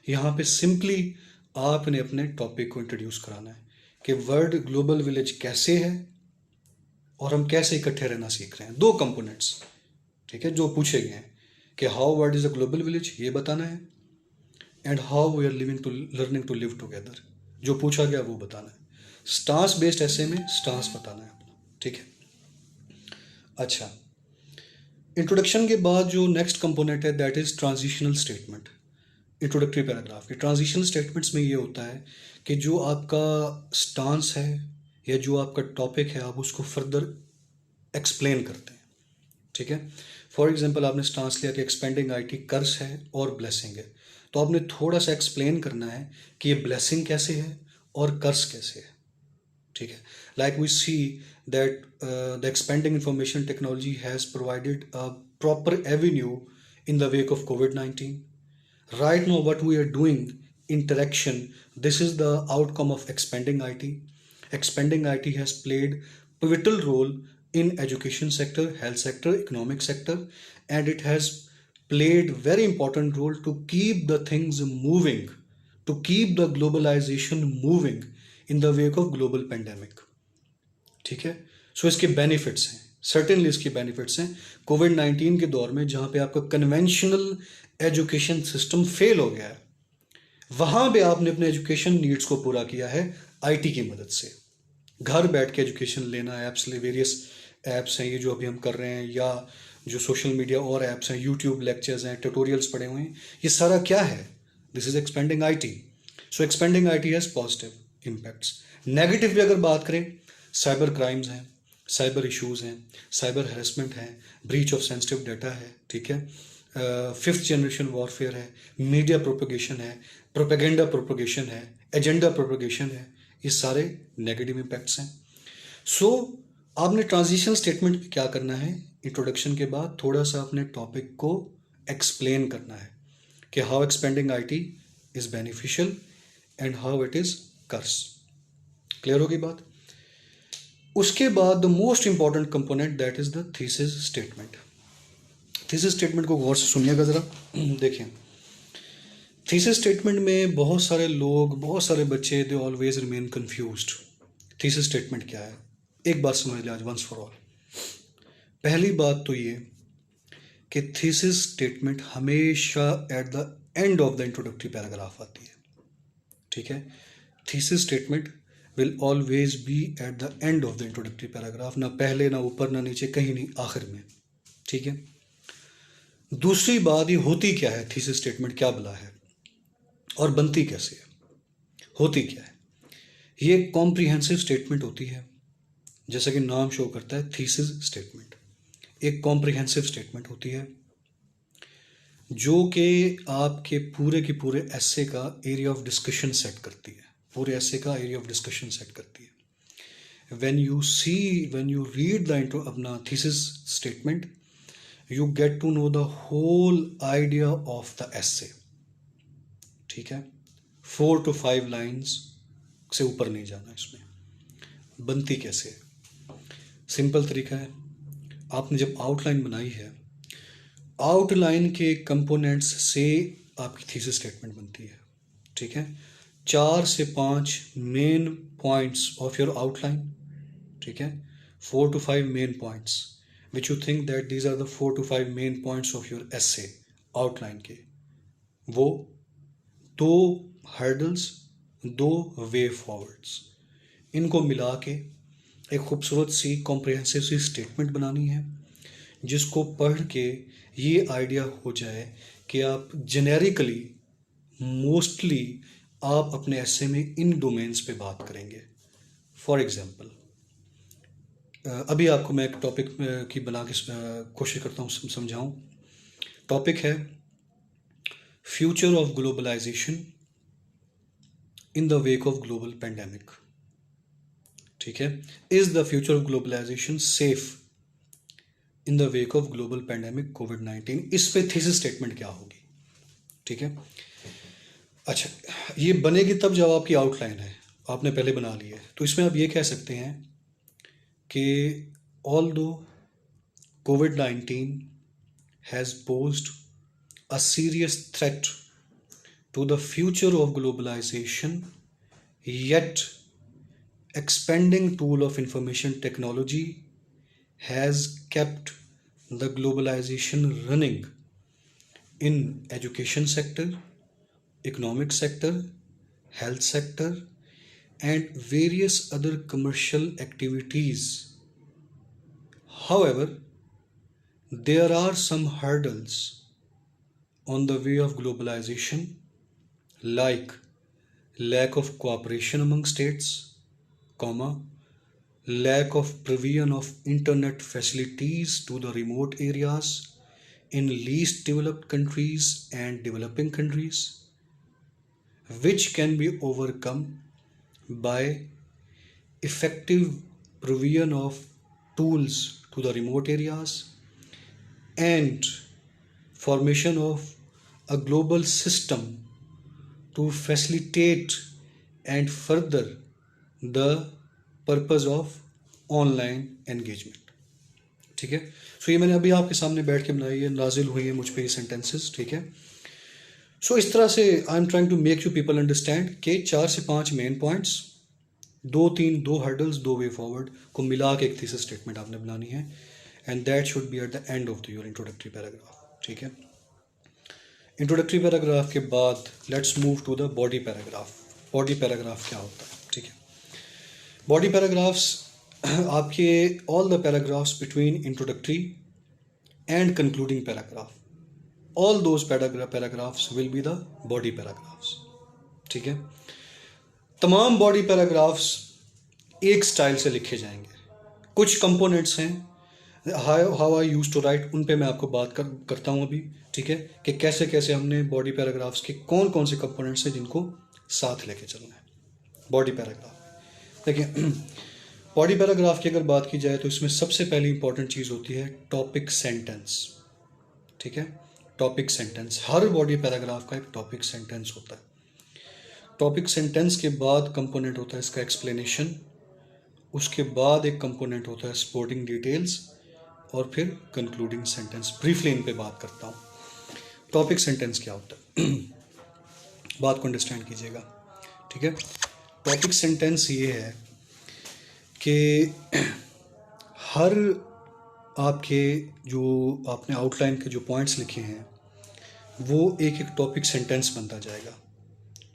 यहाँ पे सिंपली आपने अपने टॉपिक को इंट्रोड्यूस कराना है कि वर्ल्ड ग्लोबल विलेज कैसे है, और हम कैसे इकट्ठे रहना सीख रहे हैं। दो कंपोनेंट्स, ठीक है, जो पूछे गए हैं कि how world is a global village, ये बताना है, and how we are living to learning to live together, जो पूछा गया वो बताना है। स्टांस बेस्ड ऐसे में स्टांस बताना है अपना, ठीक है। अच्छा, इंट्रोडक्शन के बाद जो नेक्स्ट कंपोनेंट है that is transitional statement. Introductory paragraph के ट्रांजिशनल स्टेटमेंट्स में ये होता है कि जो आपका स्टांस है या जो आपका टॉपिक है आप उसको फर्दर एक्सप्लेन करते हैं, ठीक है। फॉर एग्जांपल आपने स्टांस लिया कि एक्सपेंडिंग आईटी कर्स है और ब्लेसिंग है, तो आपने थोड़ा सा एक्सप्लेन करना है कि ये ब्लेसिंग कैसे है और कर्स कैसे है, ठीक है। Like we see that the expanding information technology has provided a proper avenue in the wake of COVID-19. Right now, what we are doing, interaction, this is the outcome of expanding IT. Expanding IT has played pivotal role in education sector, health sector, economic sector, and it has played very important role to keep the things moving, to keep the globalization moving in the wake of global pandemic. ठीक है, सो इसके benefits हैं, certainly इसके benefits हैं। कोविड-19 के दौर में जहाँ पे आपका कन्वेंशनल एजुकेशन सिस्टम फेल हो गया है, वहाँ पे आपने अपने एजुकेशन नीड्स को पूरा किया है आईटी की मदद से। घर बैठ के एजुकेशन लेना, ऐप्स ले, वेरियस ऐप्स हैं ये जो अभी हम कर रहे हैं, या जो सोशल मीडिया और ऐप्स हैं, यूट्यूब लेक्चर्स हैं, ट्यूटोरियल्स पड़े हुए हैं, ये सारा क्या है? This is expanding IT. So expanding IT has positive impacts. Negative भी अगर बात करें, साइबर क्राइम्स हैं, साइबर इश्यूज़ हैं, साइबर हरेसमेंट है, ब्रीच ऑफ सेंसिटिव डाटा है, ठीक है, फिफ्थ जनरेशन वॉरफेयर है, मीडिया प्रोपगेशन है, प्रोपेगेंडा प्रोपगेशन है, एजेंडा प्रोपगेशन है, ये सारे नेगेटिव इम्पैक्ट्स हैं। सो आपने ट्रांजिशन स्टेटमेंट में क्या करना है, इंट्रोडक्शन के बाद थोड़ा सा अपने टॉपिक को एक्सप्लेन करना है कि how expanding IT is beneficial and how it is curse. Clear होगी बात? उसके बाद the most important component that is the thesis statement. Thesis statement को गौर से सुनिएगा ज़रा। देखिए, थीसिस स्टेटमेंट में बहुत सारे लोग, बहुत सारे बच्चे, they always remain confused. Thesis statement क्या है, एक बात समझ लें आज वंस फॉर ऑल। पहली बात तो ये कि थीसिस स्टेटमेंट हमेशा eight the end of the introductory paragraph आती है, ठीक है। Thesis statement will always be at the end of the introductory paragraph, ना पहले, ना ऊपर, ना नीचे, कहीं नहीं, आखिर में, ठीक है। दूसरी बात, ये होती क्या है थीसिस स्टेटमेंट, क्या भला है और बनती कैसे है? होती क्या है? ये एक कॉम्प्रिहेंसिव स्टेटमेंट होती है, जैसा कि नाम शो करता है थीसिस स्टेटमेंट एक कॉम्प्रिहेंसिव स्टेटमेंट होती है जो कि आपके पूरे के पूरे एसे का एरिया ऑफ डिस्कशन सेट करती है, पूरे एसे का एरिया ऑफ डिस्कशन सेट करती है। When you read the intro अपना thesis statement, you get to know the whole idea of the essay, ठीक है। 4 to 5 लाइन्स से ऊपर नहीं जाना इसमें। बनती कैसे है? सिंपल तरीका है, आपने जब आउटलाइन बनाई है, आउटलाइन के कंपोनेंट्स से आपकी थीसिस स्टेटमेंट बनती है, ठीक है। 4 से 5 main points of your outline, ठीक है। 4 to 5 main points which you think that these are the 4 to 5 main points of your essay outline के, वो 2 हर्डल्स, 2 वे फॉरवर्ड्स, इनको मिला के एक खूबसूरत सी कॉम्प्रिहेंसिव सी स्टेटमेंट बनानी है, जिसको पढ़ के ये आइडिया हो जाए कि आप जेनेरिकली, मोस्टली आप अपने एसे में इन डोमेन्स पे बात करेंगे। फॉर एग्जांपल, अभी आपको मैं एक टॉपिक की बना के कोशिश करता हूँ समझाऊँ। टॉपिक है future of globalisation in the wake of global pandemic, ठीक है। Is the future of globalization safe in the wake of global pandemic कोविड-19। इस पे थीसिस स्टेटमेंट क्या होगी, ठीक है। अच्छा, ये बनेगी तब जब आपकी आउटलाइन है, आपने पहले बना ली है, तो इसमें आप ये कह सकते हैं कि ऑल्दो कोविड-19 has posed a serious threat to the future of globalisation, yet expanding tool of information technology has kept the globalization running in education sector, economic sector, health sector, and various other commercial activities. However, there are some hurdles on the way of globalization, like lack of cooperation among states, comma, lack of provision of internet facilities to the remote areas in least developed countries and developing countries, which can be overcome by effective provision of tools to the remote areas and formation of a global system to facilitate and further the purpose of online engagement. ठीक है, सो ये मैंने अभी आपके सामने बैठ के बनाई है, नाजिल हुई है मुझ पे ये सेंटेंसेस। ठीक है, सो इस तरह से I am trying to make you people understand कि 4 से 5 main points, 2 hurdles, 2 way forward को मिला के एक थीसिस स्टेटमेंट आपने बनानी है, and that should be at the end of your introductory paragraph. ठीक है, इंट्रोडक्टरी पैराग्राफ के बाद let's move to the body paragraph. Body paragraph क्या होता है? ठीक है, बॉडी पैराग्राफ्स आपके all the paragraphs between introductory and concluding paragraph, all those paragraphs will be the body paragraphs. ठीक है, तमाम बॉडी पैराग्राफ्स एक स्टाइल से लिखे जाएंगे। कुछ कंपोनेंट्स हैं, how I use to write, उन पे मैं आपको बात करता हूँ अभी। ठीक है, कि कैसे कैसे हमने बॉडी पैराग्राफ्स के कौन कौन से कंपोनेंट्स हैं जिनको साथ लेके चलना है। बॉडी पैराग्राफ देखिए, बॉडी पैराग्राफ की अगर बात की जाए तो इसमें सबसे पहली इंपॉर्टेंट चीज़ होती है टॉपिक सेंटेंस। ठीक है, टॉपिक सेंटेंस, हर बॉडी पैराग्राफ का एक टॉपिक सेंटेंस होता है। टॉपिक सेंटेंस के बाद कंपोनेंट होता है इसका एक्सप्लेनेशन, उसके बाद एक कंपोनेंट होता है सपोर्टिंग डिटेल्स, और फिर कंक्लूडिंग सेंटेंस। ब्रीफली इन पे बात करता हूँ। टॉपिक सेंटेंस क्या होता है, बात को अंडरस्टैंड कीजिएगा। ठीक है, टॉपिक सेंटेंस ये है कि हर आपके जो आपने आउटलाइन के जो पॉइंट्स लिखे हैं वो एक एक टॉपिक सेंटेंस बनता जाएगा।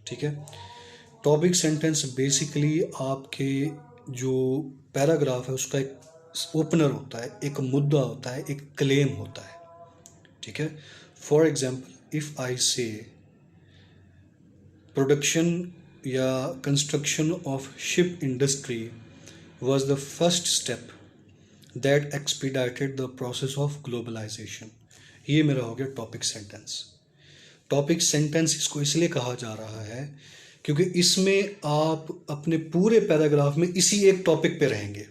ठीक है, टॉपिक सेंटेंस बेसिकली आपके जो पैराग्राफ है उसका एक ओपनर होता है, एक मुद्दा होता है, एक क्लेम होता है। ठीक है, फॉर एग्जाम्पल इफ आई से प्रोडक्शन या construction of ship industry was the first step that expedited the process of globalization, ये मेरा हो गया टॉपिक सेंटेंस। टॉपिक सेंटेंस इसको इसलिए कहा जा रहा है क्योंकि इसमें आप अपने पूरे पैराग्राफ में इसी एक टॉपिक पे रहेंगे।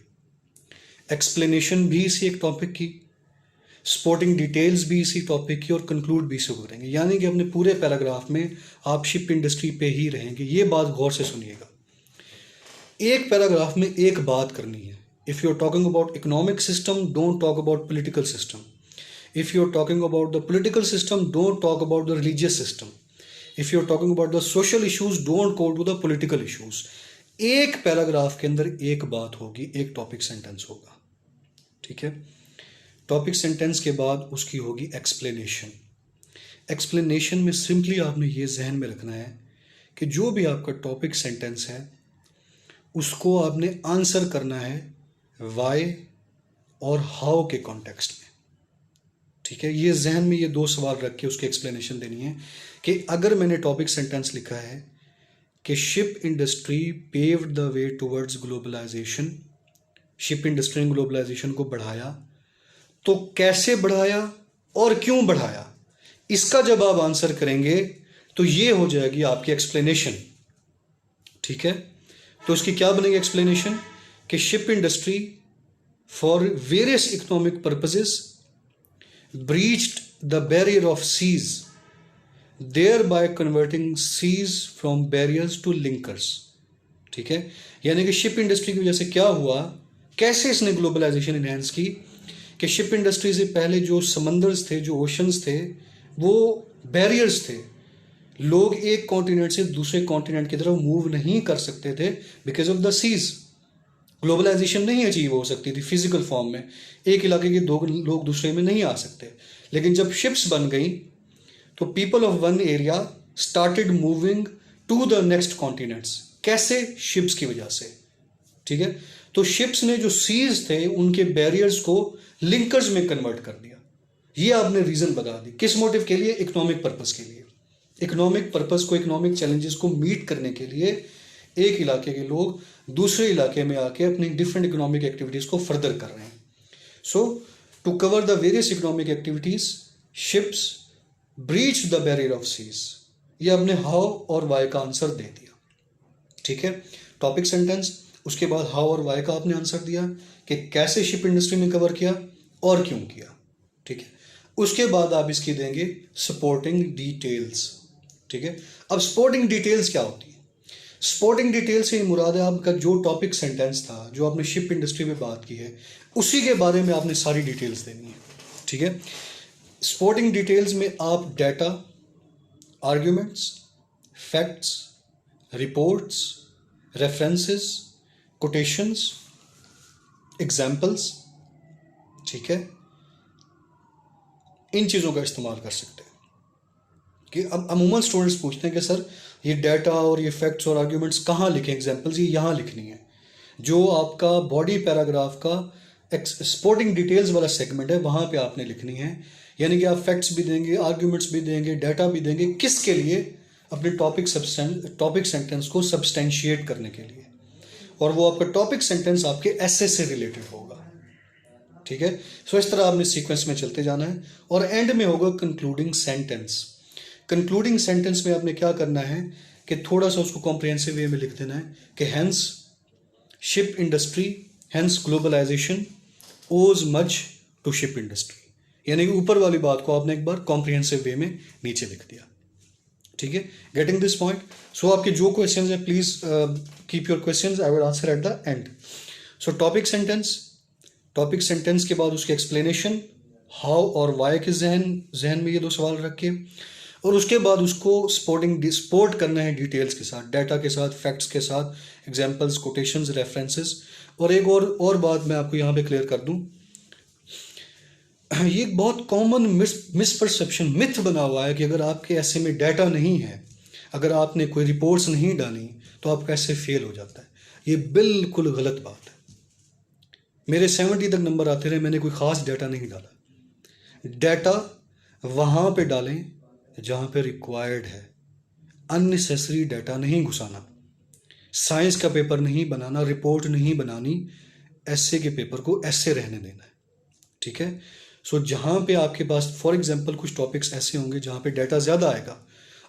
एक्सप्लेनेशन भी इसी एक टॉपिक की, सपोर्टिंग डिटेल्स भी इसी टॉपिक की, और कंक्लूड भी इसी को करेंगे। यानी कि अपने पूरे पैराग्राफ में आप शिप इंडस्ट्री पे ही रहेंगे। ये बात गौर से सुनिएगा, एक पैराग्राफ में एक बात करनी है। If you are talking about economic system, don't talk about political system. If you are talking about the political system, don't talk about the religious system. If you are talking about the social issues, don't go to the political issues. एक paragraph के अंदर एक बात होगी, एक topic sentence होगा। ठीक है, टॉपिक सेंटेंस के बाद उसकी होगी एक्सप्लेनेशन। एक्सप्लेनेशन में सिंपली आपने ये जहन में रखना है कि जो भी आपका टॉपिक सेंटेंस है उसको आपने आंसर करना है वाई और हाउ के कॉन्टेक्स्ट में। ठीक है, ये जहन में ये 2 सवाल रख के उसकी एक्सप्लेनेशन देनी है कि अगर मैंने टॉपिक सेंटेंस लिखा है कि ship industry paved the way towards globalisation, ship industry ने ग्लोबलाइजेशन को बढ़ाया, तो कैसे बढ़ाया और क्यों बढ़ाया, इसका जब आप आंसर करेंगे तो ये हो जाएगी आपकी एक्सप्लेनेशन। ठीक है, तो इसकी क्या बनेगी एक्सप्लेनेशन कि ship industry for various economic purposes breached the barrier of seas, thereby converting seas from barriers to linkers. ठीक है, यानी कि शिप इंडस्ट्री की वजह से क्या हुआ, कैसे इसने ग्लोबलाइजेशन इनहेंस की कि शिप इंडस्ट्री से पहले जो समंदर्स थे, जो ओशंस थे, वो बैरियर्स थे। लोग एक कॉन्टिनेंट से दूसरे कॉन्टिनेंट की तरफ मूव नहीं कर सकते थे because of the seas. Globalisation नहीं अचीव हो सकती थी फिजिकल फॉर्म में, एक इलाके के दो लोग दूसरे में नहीं आ सकते। लेकिन जब शिप्स बन गई तो people of one area started moving to the next continents. कैसे? शिप्स की वजह से। ठीक है, तो शिप्स ने जो सीज थे उनके बैरियर्स को लिंकर्स में कन्वर्ट कर दिया। ये आपने रीजन बता दी। किस मोटिव के लिए? इकोनॉमिक पर्पस के लिए। इकोनॉमिक पर्पस को, इकोनॉमिक चैलेंजेस को मीट करने के लिए एक इलाके के लोग दूसरे इलाके में आके अपनी डिफरेंट इकोनॉमिक एक्टिविटीज को फर्दर कर रहे हैं। So to cover the various economic activities ships breach the barrier of seas. ये आपने हाउ और वाई का आंसर दे दिया। ठीक है, टॉपिक सेंटेंस, उसके बाद हाउ और वाई का आपने आंसर दिया कि कैसे शिप इंडस्ट्री ने कवर किया और क्यों किया। ठीक है, उसके बाद आप इसकी देंगे सपोर्टिंग डिटेल्स। ठीक है, अब सपोर्टिंग डिटेल्स क्या होती है? सपोर्टिंग डिटेल से मुराद है आपका जो टॉपिक सेंटेंस था, जो आपने शिप इंडस्ट्री में बात की है, उसी के बारे में आपने सारी डिटेल्स देनी है। ठीक है, सपोर्टिंग डिटेल्स में आप data, arguments, facts, reports, references, quotations, examples, ठीक है, इन चीज़ों का इस्तेमाल कर सकते हैं। कि अब अमूमन स्टूडेंट्स पूछते हैं कि सर ये डाटा और ये फैक्ट्स और आर्ग्यूमेंट्स कहाँ लिखें, एग्जाम्पल्स ये यहाँ लिखनी है। जो आपका बॉडी पैराग्राफ का सपोर्टिंग डिटेल्स वाला सेगमेंट है वहाँ पे आपने लिखनी है। यानी कि आप फैक्ट्स भी देंगे, आर्ग्यूमेंट्स भी देंगे, डाटा भी देंगे। किसके लिए? अपने टॉपिक सेंटेंस को सब्सटेंशिएट करने के लिए। और वो आपका टॉपिक सेंटेंस आपके एसे से रिलेटेड होगा। ठीक है, सो इस तरह आपने सीक्वेंस में चलते जाना है। और एंड में होगा कंक्लूडिंग सेंटेंस। कंक्लूडिंग सेंटेंस में आपने क्या करना है कि थोड़ा सा उसको कॉम्प्रिहेंसिव वे में लिख देना है कि hence ship industry, hence globalisation owes much to ship industry. यानी कि ऊपर वाली बात को आपने एक बार कॉम्प्रिहेंसिव वे में नीचे लिख दिया। ठीक है, गेटिंग दिस पॉइंट? सो आपके जो क्वेश्चंस हैं please keep your questions, I will answer eight the and. So topic sentence के बाद उसके एक्सप्लेनेशन, हाउ और वाई के जहन में ये दो सवाल रख के, और उसके बाद उसको सपोर्ट करना है डिटेल्स के साथ, डाटा के साथ, फैक्ट्स के साथ, एग्जांपल्स, कोटेशंस, रेफरेंसेस। और एक और बात मैं आपको यहाँ पे क्लियर कर दूँ, ये एक बहुत कॉमन मिसपरसेप्शन, मिथ बना हुआ है कि अगर आपके ऐसे में डाटा नहीं है, अगर आपने कोई रिपोर्ट्स नहीं डाली तो आपका ऐसे फेल हो जाता है। ये बिल्कुल गलत बात है। मेरे 70 तक नंबर आते रहे, मैंने कोई ख़ास डाटा नहीं डाला। डाटा वहाँ पे डालें जहाँ पे रिक्वायर्ड है, अननेसेसरी डाटा नहीं घुसाना। साइंस का पेपर नहीं बनाना, रिपोर्ट नहीं बनानी, ऐसे के पेपर को ऐसे रहने देना है। ठीक है, सो जहाँ पे आपके पास फॉर एग्जांपल कुछ टॉपिक्स ऐसे होंगे जहाँ पे डाटा ज़्यादा आएगा।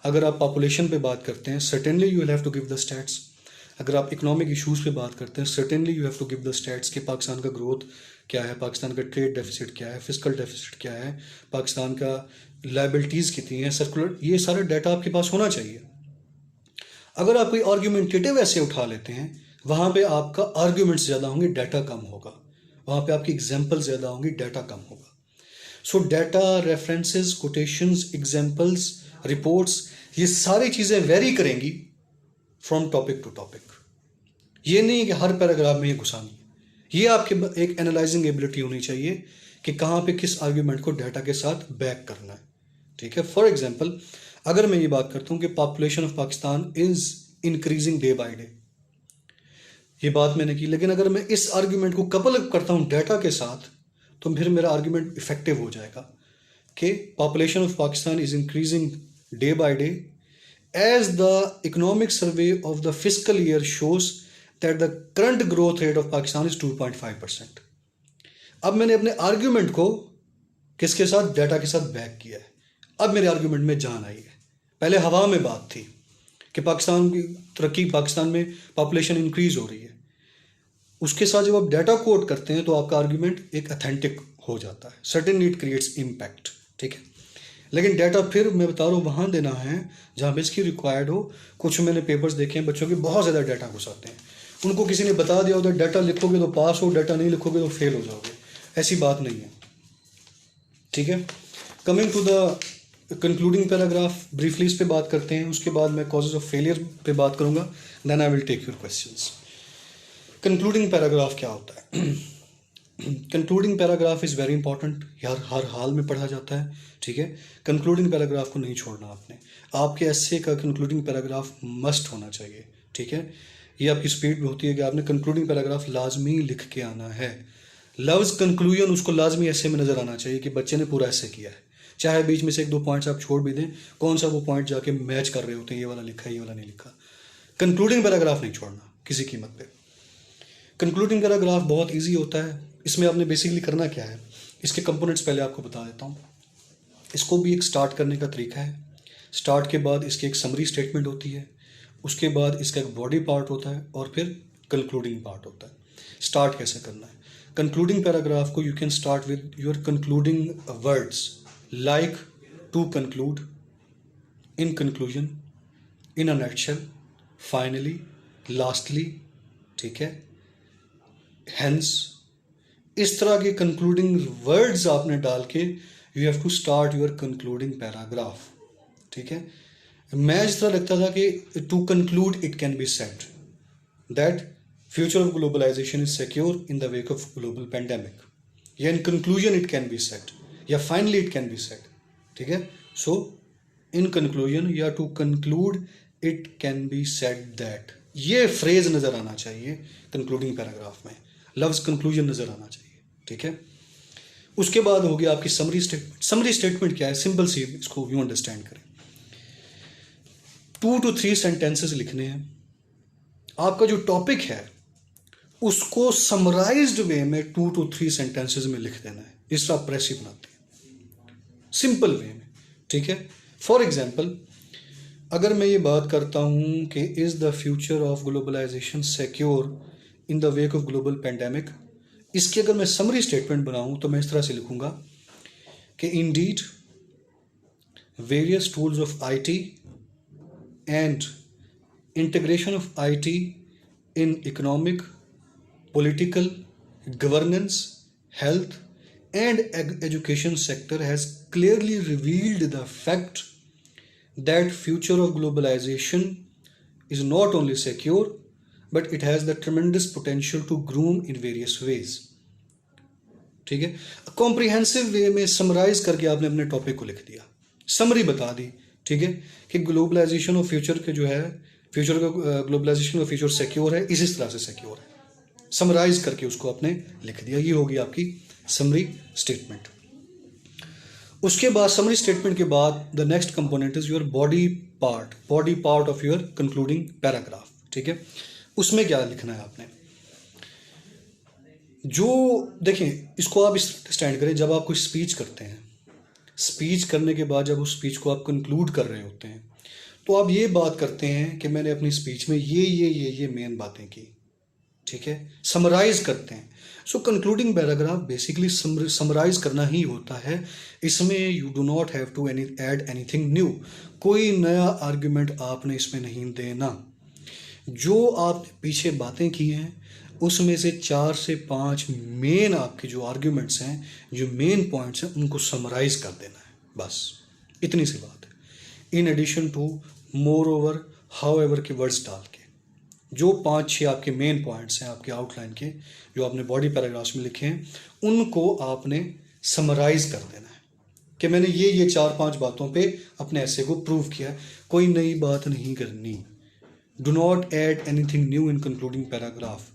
अगर आप पॉपुलेशन पे बात करते हैं, certainly you will have to give the stats. अगर आप इकोनॉमिक इश्यूज़ पे बात करते हैं, certainly you have to give the stats कि पाकिस्तान का ग्रोथ क्या है, पाकिस्तान का ट्रेड डेफिसिट क्या है, फिजिकल डेफिसिट क्या है, पाकिस्तान का लाइबिलिटीज़ कितनी है, सर्कुलर, ये सारा डाटा आपके पास होना चाहिए। अगर आप कोई आर्ग्यूमेंटेटिव ऐसे उठा लेते हैं, वहाँ पे आपका आर्ग्यूमेंट्स ज़्यादा होंगे, डाटा कम होगा। वहाँ पे आपकी एग्जाम्पल ज़्यादा होंगी, डाटा कम होगा। सो data, references, quotations, examples, reports, ये सारी चीज़ें वेरी करेंगी फ्रॉम टॉपिक टू टॉपिक। ये नहीं कि हर पैराग्राफ में ये घुसानी है। ये आपके एक एनालाइजिंग एबिलिटी होनी चाहिए कि कहाँ पे किस आर्ग्यूमेंट को डाटा के साथ बैक करना है। ठीक है, फॉर एग्जाम्पल अगर मैं ये बात करता हूँ कि population of Pakistan is increasing day by day, ये बात मैंने की, लेकिन अगर मैं इस आर्ग्यूमेंट को कपल करता हूँ डाटा के साथ तो फिर मेरा आर्ग्यूमेंट इफेक्टिव हो जाएगा कि population of Pakistan is increasing day by day as the economic survey of the fiscal year shows that the current growth rate of Pakistan is 2.5%। अब मैंने अपने आर्ग्यूमेंट को किसके साथ? डाटा के साथ बैक किया है। अब मेरे आर्ग्यूमेंट में जान आई है। पहले हवा में बात थी कि पाकिस्तान की तरक्की, पाकिस्तान में पॉपुलेशन इंक्रीज हो रही है। उसके साथ जब आप डाटा कोट करते हैं तो आपका आर्ग्यूमेंट एक अथेंटिक हो जाता है। Certainly it creates impact. ठीक है, लेकिन डाटा फिर मैं बता रहा हूँ वहाँ देना है जहाँ पे इसकी रिक्वायर्ड हो। कुछ मैंने पेपर्स देखे हैं बच्चों के बहुत ज़्यादा डाटा घुसाते हैं, उनको किसी ने बता दिया उधर डाटा लिखोगे तो पास हो, डाटा नहीं लिखोगे तो फेल हो जाओगे। ऐसी बात नहीं है। ठीक है, coming to the concluding paragraph, briefly इस पे बात करते हैं। उसके बाद मैं कॉजेज ऑफ फेलियर पे बात करूंगा, then I will take your questions. Concluding paragraph क्या होता है? Concluding paragraph is very important, यार हर हाल में पढ़ा जाता है, ठीक है। कंक्लूडिंग पैराग्राफ को नहीं छोड़ना आपने, आपके एस्से का कंक्लूडिंग पैराग्राफ मस्ट होना चाहिए, ठीक है। ये आपकी स्पीड में होती है कि आपने कंक्लूडिंग पैराग्राफ लाजमी लिख के आना है। लव्स कंक्लूजन उसको लाजमी ऐसे में नज़र आना चाहिए कि बच्चे ने पूरा ऐसे किया है, चाहे बीच में से एक दो पॉइंट्स आप छोड़ भी दें, कौन सा वो पॉइंट जाके मैच कर रहे होते हैं, ये वाला लिखा है ये वाला नहीं लिखा। कंक्लूडिंग पैराग्राफ नहीं छोड़ना किसी कीमत पे। कंक्लूडिंग पैराग्राफ बहुत इजी होता है। इसमें आपने बेसिकली करना क्या है, इसके कंपोनेंट्स पहले आपको बता देता हूँ। इसको भी एक स्टार्ट करने का तरीका है। स्टार्ट के बाद इसकी एक समरी स्टेटमेंट होती है, उसके बाद इसका एक बॉडी पार्ट होता है और फिर कंक्लूडिंग पार्ट होता है। स्टार्ट कैसे करना है? कंक्लूडिंग पैराग्राफ को you can start with your concluding words like to conclude, in conclusion, in a nutshell, finally, lastly, ठीक है, हेंस। इस तरह के कंक्लूडिंग वर्ड्स आपने डाल के you have to start your concluding paragraph, ठीक है। मैं जिस तरह लगता था कि to conclude it can be said that future of globalisation is secure in the wake of global pandemic, या in conclusion it can be said, या finally it can be said, ठीक है। सो इन कंक्लूजन या to conclude it can be said that, ये phrase नजर आना चाहिए concluding paragraph में, लव्स कंक्लूजन नजर आना चाहिए, ठीक है। उसके बाद हो गया आपकी समरी स्टेटमेंट। समरी स्टेटमेंट क्या है? सिंपल सी, इसको यूं अंडरस्टैंड करें। 2 to 3 सेंटेंसेस लिखने हैं। आपका जो टॉपिक है उसको समराइज्ड वे में 2 to 3 सेंटेंसेस में लिख देना है, जिस तरह प्रेसी बनाते हैं, सिंपल वे में, ठीक है। फॉर एग्जाम्पल, अगर मैं ये बात करता हूं कि is the future of globalisation secure in the wake of global pandemic, इसकी अगर मैं समरी स्टेटमेंट बनाऊं तो मैं इस तरह से लिखूंगा कि Indeed various tools of IT and integration of IT in economic, political, governance, health and education sector has clearly revealed the fact that future of globalization is not only secure but it has the tremendous potential to groom in various ways, ठीक है। Comprehensive वे में summarise करके आपने अपने topic को लिख दिया, summary बता दी, ठीक है, कि ग्लोबलाइजेशन और फ्यूचर के जो है, फ्यूचर का ग्लोबलाइजेशन और फ्यूचर सिक्योर है, इसी तरह से सिक्योर है, समराइज करके उसको आपने लिख दिया। ये होगी आपकी समरी स्टेटमेंट। उसके बाद समरी स्टेटमेंट के बाद the next component is your body part of your concluding paragraph, ठीक है। उसमें क्या लिखना है आपने? जो देखें, इसको आप इस स्टैंड करें, जब आप कोई स्पीच करते हैं, स्पीच करने के बाद जब उस स्पीच को आप कंक्लूड कर रहे होते हैं तो आप ये बात करते हैं कि मैंने अपनी स्पीच में ये मेन बातें की, ठीक है, समराइज करते हैं। So concluding paragraph basically summarise करना ही होता है। इसमें you do not have to add anything new, कोई नया आर्ग्यूमेंट आपने इसमें नहीं देना। जो आपने पीछे बातें की हैं उसमें से 4 से 5 मेन आपके जो आर्ग्यूमेंट्स हैं, जो मेन पॉइंट्स हैं, उनको समराइज कर देना है, बस इतनी सी बात है। In addition to, moreover, however के वर्ड्स डाल के जो 5-6 आपके मेन पॉइंट्स हैं आपके आउटलाइन के, जो आपने बॉडी पैराग्राफ्स में लिखे हैं, उनको आपने समराइज कर देना है कि मैंने ये 4-5 बातों पे अपने ऐसे को प्रूव किया है, कोई नई बात नहीं करनी। Do not add anything new in concluding paragraph.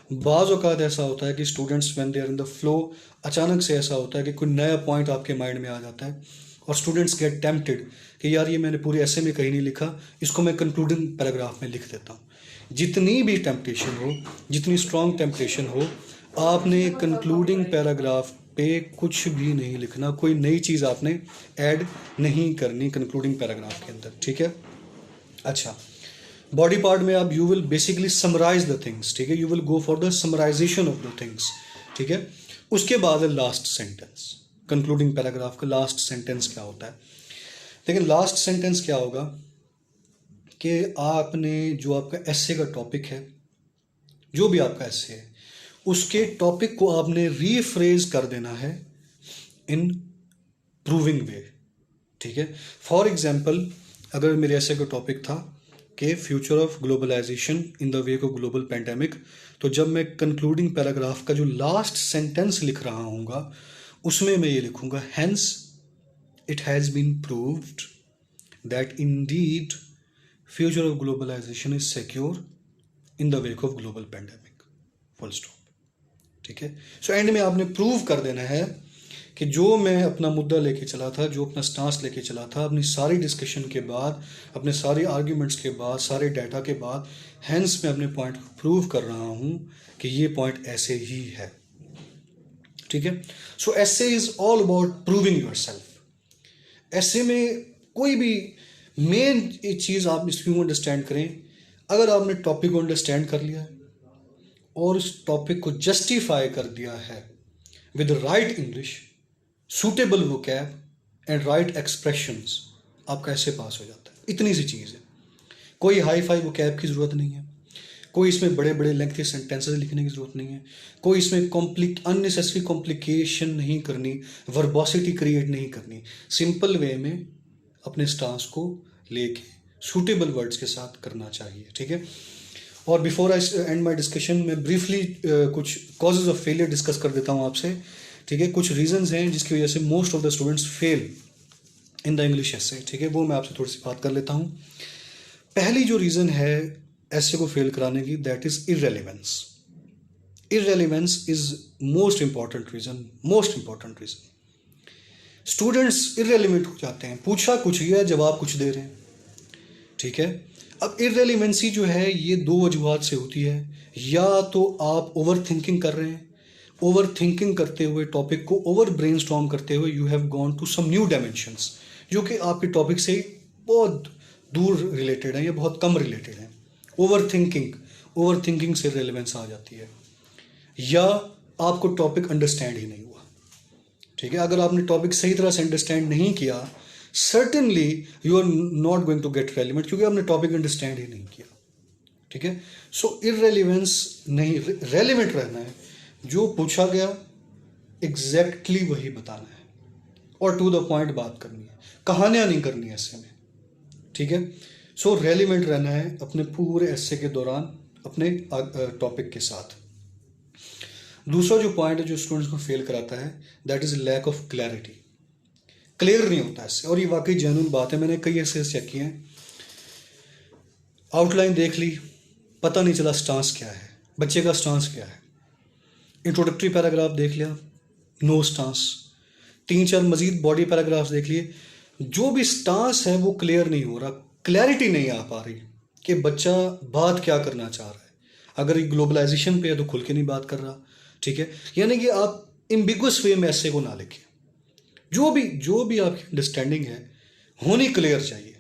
बाज़ औक़ात ऐसा होता है कि students when they are in the flow, अचानक से ऐसा होता है कि कोई नया पॉइंट आपके माइंड में आ जाता है और स्टूडेंट्स गेट टेम्प्टेड कि यार ये मैंने पूरे ऐसे में कहीं नहीं लिखा, इसको मैं कंक्लूडिंग पैराग्राफ में लिख देता हूँ। जितनी भी टेम्पटेशन हो, जितनी स्ट्रॉन्ग टेम्पटेशन हो, आपने कंक्लूडिंग पैराग्राफ पे कुछ भी नहीं लिखना, कोई नई चीज़ आपने ऐड नहीं करनी कंक्लूडिंग पैराग्राफ के अंदर, ठीक है। अच्छा, बॉडी पार्ट में आप you will basically summarise the things, ठीक है, you will go for the summarisation of the things, ठीक है। उसके बाद लास्ट सेंटेंस, कंक्लूडिंग पैराग्राफ का लास्ट सेंटेंस क्या होता है? लेकिन लास्ट सेंटेंस क्या होगा कि आपने जो आपका एस्से का टॉपिक है, जो भी आपका एस्से है, उसके टॉपिक को आपने रीफ्रेज कर देना है इन प्रूविंग वे, ठीक है। फॉर एग्जाम्पल, अगर मेरे एस्से का टॉपिक था कि future of globalisation in the wake of global pandemic, तो जब मैं कंक्लूडिंग पैराग्राफ का जो लास्ट सेंटेंस लिख रहा हूँगा उसमें मैं ये लिखूँगा, hence it has been proved that indeed future of globalisation is secure in the wake of global pandemic, full stop. ठीक है, सो एंड में आपने प्रूव कर देना है कि जो मैं अपना मुद्दा लेके चला था, जो अपना स्टांस लेके चला था, अपनी सारी डिस्कशन के बाद, अपने सारे आर्ग्यूमेंट्स के बाद, सारे डाटा के बाद, हैंस मैं अपने पॉइंट को प्रूव कर रहा हूँ कि ये पॉइंट ऐसे ही है। ठीक है, सो ऐसे is all about proving your self. ऐसे में कोई भी मेन चीज़ आप इसको अंडरस्टैंड करें, अगर आपने टॉपिक को अंडरस्टैंड कर लिया है और उस टॉपिक को जस्टिफाई कर दिया है with right English, suitable vocab and right expressions, आपका ऐसे पास हो जाता है। इतनी सी चीज़ है, कोई हाई फाई वोकैब की ज़रूरत नहीं है, कोई इसमें बड़े बड़े लेंथी सेंटेंसेस लिखने की ज़रूरत नहीं है, कोई इसमें अननेसेसरी कॉम्प्लिकेशन नहीं करनी, वर्बोसिटी क्रिएट नहीं करनी। सिंपल वे में अपने स्टांस को लेके सूटेबल वर्ड्स के साथ करना चाहिए। ठीक है, और before I and my discussion में ब्रीफली कुछ कॉजेज ऑफ फेलियर डिस्कस कर देता हूँ आपसे। ठीक है, कुछ रीजंस हैं जिसकी वजह से most of the students fail in the English essay. ठीक है, वो मैं आपसे थोड़ी सी बात कर लेता हूँ। पहली जो रीज़न है एसे को फेल कराने की, that is irrelevance. Irrelevance is most important reason. Students irrelevant हो जाते हैं, पूछा कुछ ही है, जवाब कुछ दे रहे हैं। ठीक है, अब इररेलेवेंसी जो है ये दो वजूहत से होती है, या तो आप ओवर थिंकिंग कर रहे हैं, ओवर थिंकिंग करते हुए टॉपिक को ओवर ब्रेनस्टॉर्म करते हुए you have gone to some new dimensions जो कि आपके टॉपिक से बहुत दूर रिलेटेड है या बहुत कम रिलेटेड है। ओवर थिंकिंग से रेलेवेंस आ जाती है, या आपको टॉपिक अंडरस्टैंड ही नहीं हुआ। ठीक है, अगर आपने टॉपिक सही तरह से अंडरस्टैंड नहीं किया, certainly you are not going to get relevant, क्योंकि आपने टॉपिक अंडरस्टैंड ही नहीं किया। ठीक है, सो इररेलेवेंस नहीं, रेलिवेंट रहना है, जो पूछा गया एग्जैक्टली वही बताना है और टू द पॉइंट बात करनी है, कहानियां नहीं करनी है ऐसे में। ठीक है, सो रेलिवेंट रहना है अपने पूरे एसे के दौरान अपने टॉपिक के साथ। दूसरा जो पॉइंट है जो स्टूडेंट्स को फेल कराता है, that is lack of clarity. Clear नहीं होता इससे, और ये वाकई जेन्युइन बात है। मैंने कई ऐसे चेक किए हैं, आउटलाइन देख ली, पता नहीं चला स्टांस क्या है, बच्चे का स्टांस क्या है। इंट्रोडक्टरी पैराग्राफ देख लिया, नो स्टांस। 3-4 मजीद बॉडी पैराग्राफ्स देख लिए, जो भी स्टांस है वो क्लियर नहीं हो रहा, क्लैरिटी नहीं आ पा रही कि बच्चा बात क्या करना चाह रहा है। अगर ये ग्लोबलाइजेशन पे है तो खुल के नहीं बात कर रहा। ठीक है, यानी कि आप एम्बिगुअस वे में ऐसे को ना लिखें। जो भी आपकी अंडरस्टैंडिंग है होनी क्लियर चाहिए।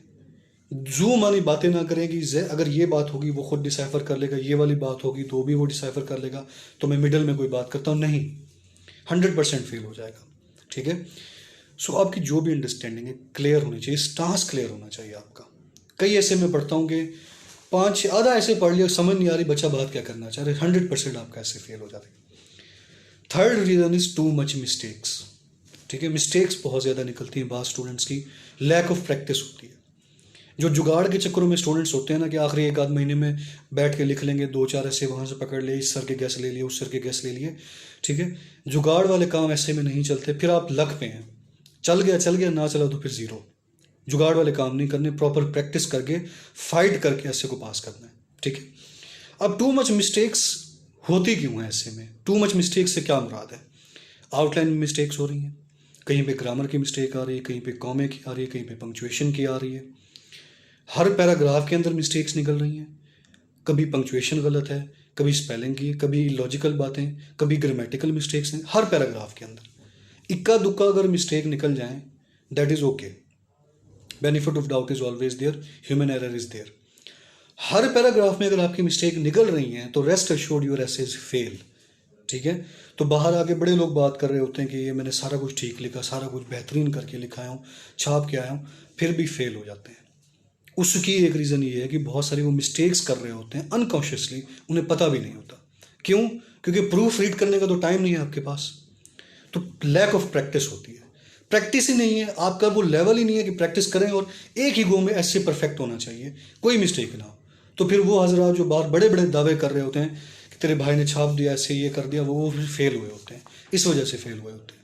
जूम वाली बातें ना करें कि अगर ये बात होगी वो खुद डिसाइफर कर लेगा, ये वाली बात होगी तो भी वो डिसाइफर कर लेगा, तो मैं मिडल में कोई बात करता हूँ, नहीं, 100% फेल हो जाएगा। ठीक है, सो आपकी जो भी अंडरस्टैंडिंग है क्लियर होनी चाहिए, स्टांस क्लियर होना चाहिए आपका। कई ऐसे मैं पढ़ता हूँ कि 5 आधा ऐसे पढ़ लिया, समझ नहीं आ रही बच्चा बात क्या करना चाह रहे, 100% आपका ऐसे फेल हो जाता है। Third reason is too much mistakes. ठीक है, मिस्टेक्स बहुत ज़्यादा निकलती हैं बात स्टूडेंट्स की, लैक ऑफ प्रैक्टिस होती है। जो जुगाड़ के चक्करों में स्टूडेंट्स होते हैं ना कि आखिरी 1 आध महीने में बैठ के लिख लेंगे, 2-4 ऐसे वहाँ से पकड़ लिए, इस सर के गैस ले लिए, उस सर के गैस ले लिए। ठीक है, जुगाड़ वाले काम ऐसे में नहीं चलते, फिर आप लक पे हैं, चल गया, ना चला तो फिर ज़ीरो। जुगाड़ वाले काम नहीं करने, प्रॉपर प्रैक्टिस करके फाइट करके ऐसे को पास करना है। ठीक है, अब टू मच मिस्टेक्स होती क्यों है ऐसे में? टू मच मिस्टेक्स से क्या मुराद है? आउटलाइन में मिस्टेक्स हो रही हैं, कहीं पे ग्रामर की मिस्टेक आ रही है, कहीं पे कॉमे की आ रही है, कहीं पे पंक्चुएशन की आ रही है। हर पैराग्राफ के अंदर मिस्टेक्स निकल रही हैं, कभी पंक्चुएशन गलत है, कभी स्पेलिंग की, कभी लॉजिकल बातें, कभी ग्रामेटिकल मिस्टेक्स हैं हर पैराग्राफ के अंदर। इक्का दुक्का अगर मिस्टेक निकल जाए that is okay, benefit of doubt is always there, human error is there. हर पैराग्राफ में अगर आपकी मिस्टेक निकल रही हैं तो rest assured your essay is fail. ठीक है, तो बाहर आके बड़े लोग बात कर रहे होते हैं कि ये मैंने सारा कुछ ठीक लिखा, सारा कुछ बेहतरीन करके लिखा हूँ, छाप के आया हूँ, फिर भी फेल हो जाते हैं। उसकी एक रीज़न ये है कि बहुत सारी वो मिस्टेक्स कर रहे होते हैं अनकॉन्शियसली, उन्हें पता भी नहीं होता। क्यों? क्योंकि प्रूफ रीड करने का तो टाइम नहीं है आपके पास, तो लैक ऑफ प्रैक्टिस होती है। प्रैक्टिस ही नहीं है, आपका वो लेवल ही नहीं है कि प्रैक्टिस करें और एक ही गो में ऐसे परफेक्ट होना चाहिए, कोई मिस्टेक ना हो। तो फिर वो हजरात जो बाहर बड़े बड़े दावे कर रहे होते हैं कि तेरे भाई ने छाप दिया, ऐसे ये कर दिया, वो फिर फेल हुए होते हैं, इस वजह से फेल हुए होते हैं।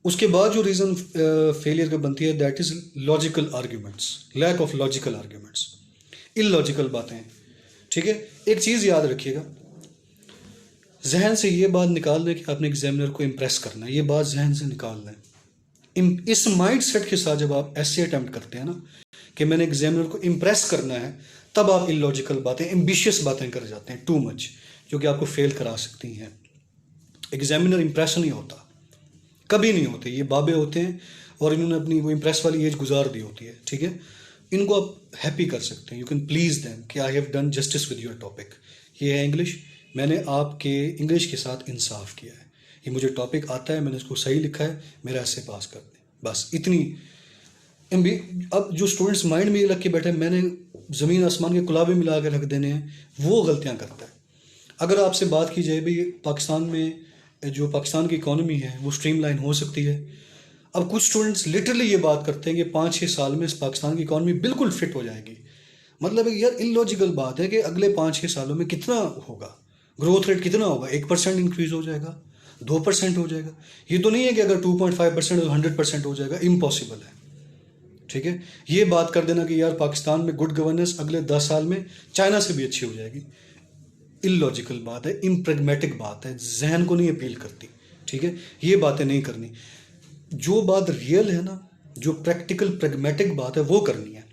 उसके बाद जो रीज़न फेलियर का बनती है that is logical arguments, lack of logical arguments, illogical बातें। ठीक है, एक चीज़ याद रखिएगा, जहन से ये बात निकाल दें कि आपने एग्जामिनर को इम्प्रेस करना है, ये बात जहन से निकाल दें। इस माइंड सेट के साथ जब आप ऐसे अटैम्प्ट करते हैं ना कि मैंने एग्जामिनर को इम्प्रेस करना है, तब आप इलॉजिकल बातें, एम्बिशियस बातें कर जाते हैं, टू मच, जो कि आपको फेल करा सकती हैं। एग्जामिनर इम्प्रेस नहीं होता, कभी नहीं होते, ये बाबे होते हैं और इन्होंने अपनी वो इम्प्रेस वाली एज गुजार दी होती है। ठीक है, इनको आप हैप्पी कर सकते हैं, यू कैन प्लीज देम कि I have done justice with your topic. ये है इंग्लिश, मैंने आपके इंग्लिश के साथ इंसाफ किया है, ये मुझे टॉपिक आता है, मैंने इसको सही लिखा है, मेरा ऐसे पास कर दें, बस इतनी। अब जो स्टूडेंट्स माइंड में ये लग के बैठे मैंने ज़मीन आसमान के कुलाबे मिला के रख देने हैं, वो गलतियाँ करता है। अगर आपसे बात की जाए भी पाकिस्तान में जो पाकिस्तान की इकॉनमी है वो स्ट्रीमलाइन हो सकती है, अब कुछ स्टूडेंट्स लिटरली ये बात करते हैं कि 5-6 साल में पाकिस्तान की इकॉनमी बिल्कुल फिट हो जाएगी। मतलब यार इलॉजिकल बात है कि अगले 5-6 सालों में कितना होगा, ग्रोथ रेट कितना होगा, 1% इंक्रीज हो जाएगा, 2% हो जाएगा। ये तो नहीं है कि अगर 2.5% और 100% हो जाएगा, इम्पॉसिबल है। ठीक है, ये बात कर देना कि यार पाकिस्तान में गुड गवर्नेंस अगले 10 साल में चाइना से भी अच्छी हो जाएगी, इलॉजिकल बात है, इम्प्रैग्मेटिक बात है, जहन को नहीं अपील करती। ठीक है, ये बातें नहीं करनी, जो बात रियल है ना, जो प्रैक्टिकल प्रैग्मेटिक बात है वो करनी है,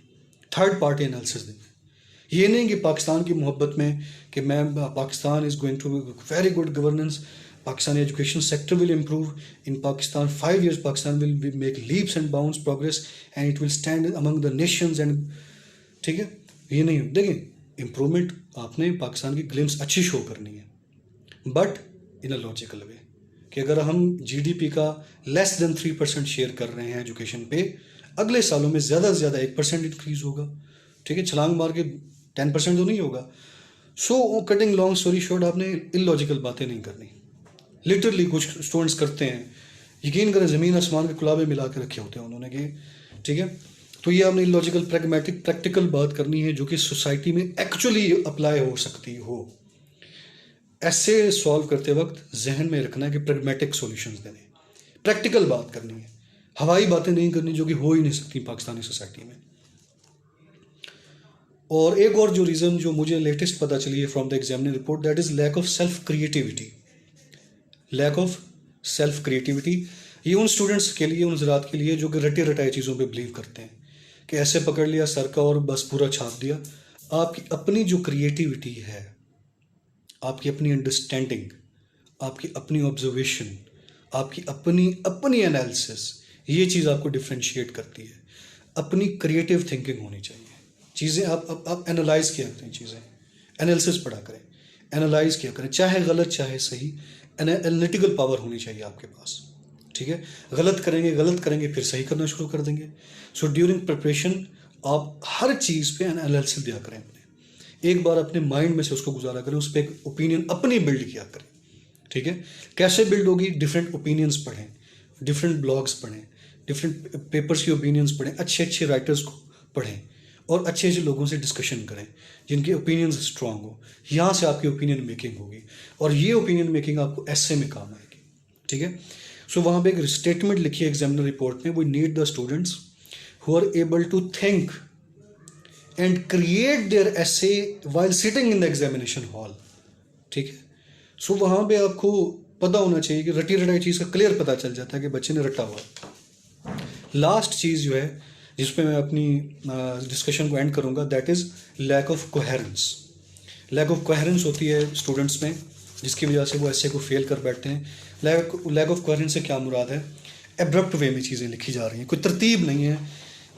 थर्ड पार्टी एनालिसिस देनी है। ये नहीं कि पाकिस्तान की मोहब्बत में कि मैं Pakistan is going to very good governance, Pakistan education sector will improve in Pakistan, 5 years Pakistan will make leaps and bounds progress and it will stand among the nations end. ठीक है, ये नहीं, देखिए इम्प्रूवमेंट आपने पाकिस्तान की ग्लिम्स अच्छी शो करनी है, बट इन अ लॉजिकल वे, कि अगर हम जीडीपी का लेस देन 3% शेयर कर रहे हैं एजुकेशन पे, अगले सालों में ज़्यादा से ज़्यादा 1% इंक्रीज होगा। ठीक है, छलांग मार के 10% तो नहीं होगा। सो कटिंग लॉन्ग स्टोरी शॉर्ट, आपने इलॉजिकल बातें नहीं करनी। लिटरली कुछ स्टूडेंट्स करते हैं, यकीन करें ज़मीन आसमान के कुलाबे मिला के रखे होते हैं उन्होंने कि ठीक है, तो ये आपने लॉजिकल प्रैग्मेटिक प्रैक्टिकल बात करनी है जो कि सोसाइटी में एक्चुअली अप्लाई हो सकती हो। ऐसे सॉल्व करते वक्त जहन में रखना है कि प्रैग्मेटिक सॉल्यूशंस देने, प्रैक्टिकल बात करनी है, हवाई बातें नहीं करनी जो कि हो ही नहीं सकती पाकिस्तानी सोसाइटी में। और एक और जो रीज़न जो मुझे लेटेस्ट पता चली है from the examiner report, that is lack of self creativity. Lack of self creativity, ये उन स्टूडेंट्स के लिए, उन ज़रात के लिए जो कि रटे रटाए चीज़ों पे बिलीव करते हैं कि ऐसे पकड़ लिया सर का और बस पूरा छाप दिया। आपकी अपनी जो क्रिएटिविटी है, आपकी अपनी अंडरस्टैंडिंग, आपकी अपनी ऑब्जर्वेशन, आपकी अपनी एनालिसिस, ये चीज़ आपको डिफ्रेंशिएट करती है। अपनी क्रिएटिव थिंकिंग होनी चाहिए, चीज़ें आप एनालाइज किया करें, चीज़ें एनालिसिस पढ़ा करें, एनालाइज किया करें, चाहे गलत चाहे सही, एनालिटिकल पावर होनी चाहिए आपके पास। ठीक है, गलत करेंगे फिर सही करना शुरू कर देंगे। सो ड्यूरिंग प्रिपरेशन आप हर चीज़ पे एनालिसिस दिया करें अपने, एक बार अपने माइंड में से उसको गुजारा करें, उस पर एक ओपिनियन अपनी बिल्ड किया करें। ठीक है, कैसे बिल्ड होगी, डिफरेंट ओपिनियंस पढ़ें, डिफरेंट ब्लॉग्स पढ़ें, डिफरेंट पेपर्स की ओपिनियंस पढ़ें, अच्छे अच्छे राइटर्स को पढ़ें और अच्छे अच्छे लोगों से डिस्कशन करें जिनके ओपिनियंस स्ट्रांग हो। यहाँ से आपकी ओपिनियन मेकिंग होगी और ये ओपिनियन मेकिंग आपको ऐसे में काम आएगी। ठीक है, सो वहाँ पे एक स्टेटमेंट लिखी है एग्जामिनर रिपोर्ट में, we need the students who are able to think and create their essay while sitting in the examination hall. ठीक है, सो वहाँ पे आपको पता होना चाहिए कि रटी रटाई चीज़ का क्लियर पता चल जाता है कि बच्चे ने रटा हुआ। लास्ट चीज़ जो है जिस पे मैं अपनी डिस्कशन को एंड करूँगा, that is lack of coherence. Lack of coherence होती है स्टूडेंट्स में, जिसकी वजह से वो ऐसे को फेल कर बैठते हैं। लैक ऑफ कोहेरेंस से क्या मुराद है, एब्रप्ट वे में चीज़ें लिखी जा रही हैं, कोई तरतीब नहीं है,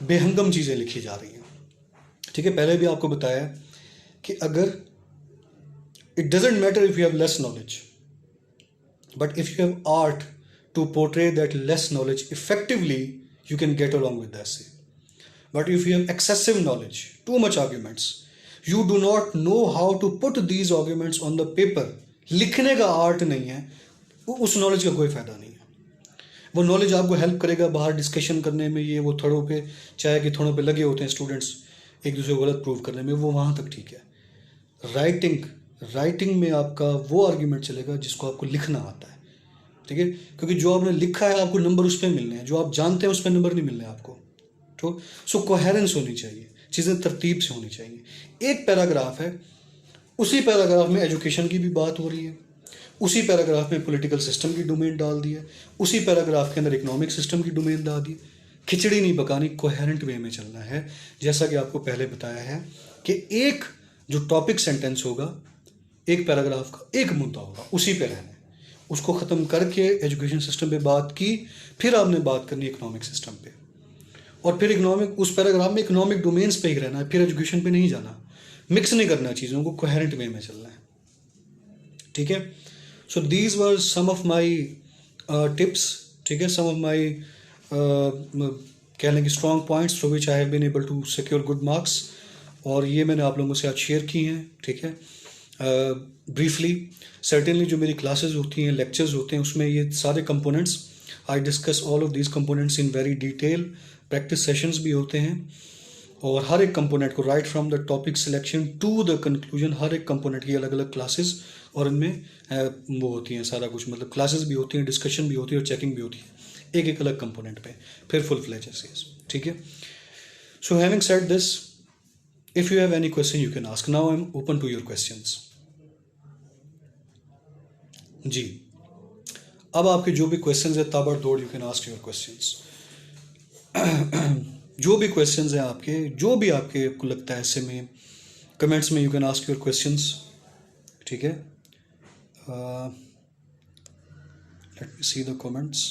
बेहंगम चीज़ें लिखी जा रही हैं। ठीक है, पहले भी आपको बताया कि अगर it doesn't matter if you have less knowledge, but if you have art to portray that less knowledge effectively, you can get along with the essay. But if you have excessive knowledge, too much arguments, you do not know how to put these arguments on the paper, लिखने का art नहीं है, उस knowledge का कोई फ़ायदा नहीं है। वो नॉलेज आपको हेल्प करेगा बाहर डिस्कशन करने में, ये वो थड़ों पे, चाय के थड़ों पे लगे होते हैं स्टूडेंट्स एक दूसरे को गलत प्रूव करने में, वो वहाँ तक ठीक है। राइटिंग, राइटिंग में आपका वो आर्ग्यूमेंट चलेगा जिसको आपको लिखना आता है, ठीक है, क्योंकि जो आपने लिखा है आपको नंबर उस पर मिलने हैं, जो आप जानते हैं उस पर नंबर नहीं मिलने आपको। तो सो कोहेरेंस होनी चाहिए, चीज़ें तरतीब से होनी चाहिए। एक पैराग्राफ है, उसी पैराग्राफ में एजुकेशन की भी बात हो रही है, उसी पैराग्राफ में पॉलिटिकल सिस्टम की डोमेन डाल दी है, उसी पैराग्राफ के अंदर इकोनॉमिक सिस्टम की डोमेन डाल दी। खिचड़ी नहीं पकानी, कोहेरेंट वे में चलना है। जैसा कि आपको पहले बताया है कि एक जो टॉपिक सेंटेंस होगा, एक पैराग्राफ का एक मुद्दा होगा, उसी पे रहना है, उसको ख़त्म करके एजुकेशन सिस्टम पे बात की, फिर आपने बात करनी इकोनॉमिक सिस्टम पे, और फिर इकोनॉमिक, उस पैराग्राफ में इकोनॉमिक डोमेन्स पे ही रहना है, फिर एजुकेशन पे नहीं जाना। मिक्स नहीं करना चीज़ों को, कोहेरेंट वे में चलना है, ठीक है। So these were some of my tips, ठीक है, सम ऑफ माई कह लें कि strong points for which I have been able to secure good marks, और ये मैंने आप लोगों से आज शेयर की हैं, ठीक है। ब्रीफली सर्टेनली जो मेरी क्लासेस होती हैं, लेक्चर्स होते हैं, उसमें ये सारे components I discuss all of these components in very detail. Practice sessions भी होते हैं, और हर एक कंपोनेंट को right from the topic selection to the conclusion, हर एक कंपोनेंट की अलग अलग क्लासेस, और इनमें वो होती हैं सारा कुछ, मतलब क्लासेस भी होती हैं, डिस्कशन भी होती है, और चेकिंग भी होती है एक एक अलग कंपोनेंट पे, फिर फुल फ्लेज एसेस, ठीक है। So having said this, if you have any question you can ask. Now I'm open to your questions. जी, अब आपके जो भी क्वेश्चंस है ताबड़तोड़ you can ask your questions. जो भी क्वेश्चंस हैं आपके, जो भी आपको लगता है ऐसे में, कमेंट्स में you can ask your questions, ठीक है। Let me see the comments,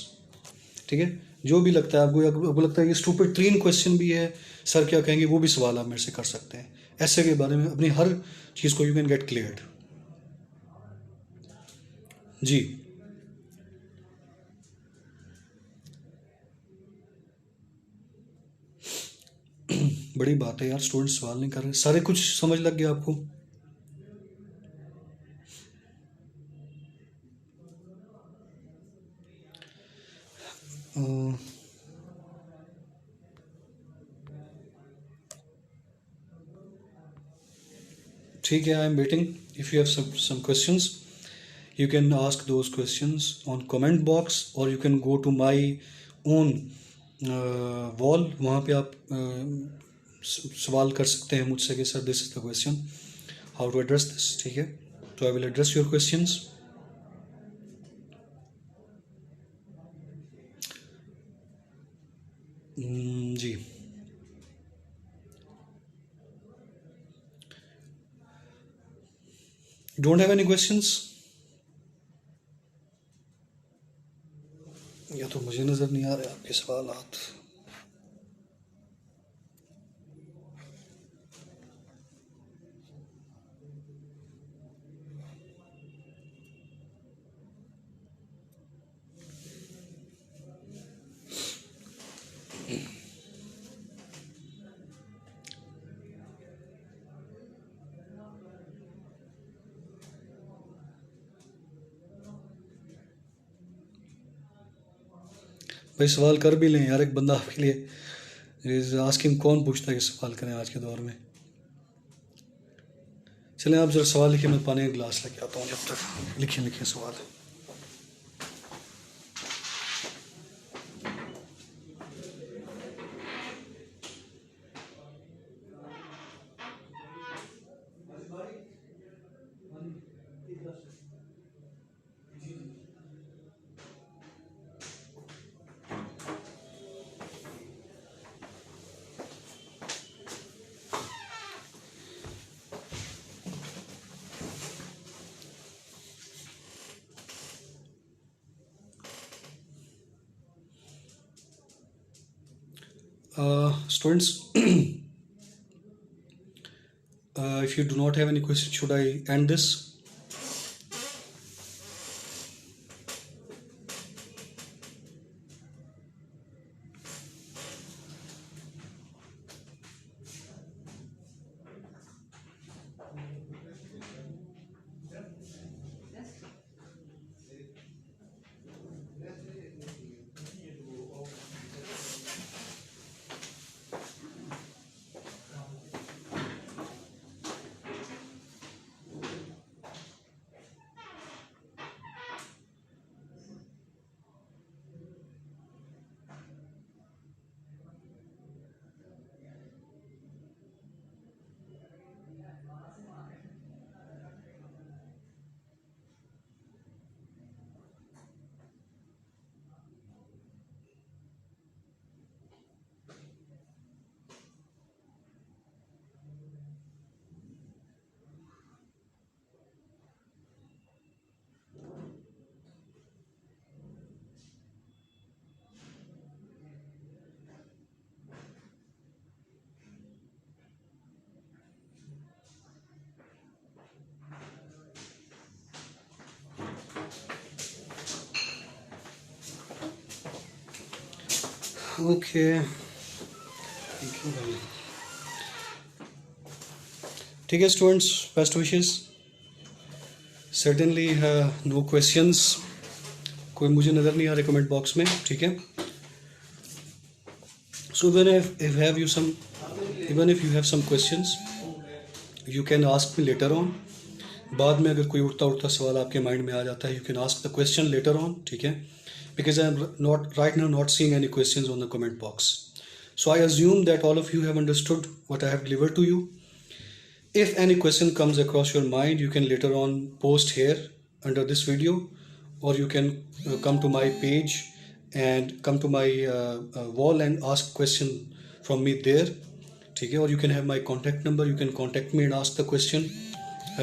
ठीक है। जो भी लगता है आपको लगता है कि स्टूपिड 3 क्वेश्चन भी है, सर क्या कहेंगे, वो भी सवाल आप मेरे से कर सकते हैं। ऐसे के बारे में अपनी हर चीज़ को यू कैन गेट क्लियर्ड। जी, बड़ी बात है यार, स्टूडेंट सवाल नहीं कर रहे, सारे कुछ समझ लग गया आपको। ठीक है, I am waiting. If you have some questions you can ask those questions on comment box, or you can go to my own wall, वहाँ पे आप सवाल कर सकते हैं मुझसे कि sir this is the question, how to address this, ठीक है। तो I will address your questions. जी, डोंट हैव एनी क्वेश्चंस? या तो मुझे नज़र नहीं आ रहे आपके सवालात। भाई सवाल कर भी लें यार, एक बंदा आपके लिए इज आस्किंग, कौन पूछता है कि सवाल करें आज के दौर में। चलें आप जरा सवाल लिखिए, मैं पानी का गिलास लेके आता हूँ जब तक। लिखिए सवाल। Students, if you do not have any questions, should I end this? Okay, thank you भाई। ठीक है students, best wishes. Certainly no questions, कोई मुझे नज़र नहीं आ रहे कमेंट बॉक्स में, ठीक है। सो even if you have some questions, you can ask me later on. बाद में अगर कोई उड़ता उड़ता सवाल आपके माइंड में आ जाता है, you can ask the question later on, ठीक है, because I am not right now not seeing any questions on the comment box. So I assume that all of you have understood what I have delivered to you. If any question comes across your mind, you can later on post here under this video, or you can come to my page and come to my wall and ask question from me there, ठीक है। Or you can have my contact number, you can contact me and ask the question.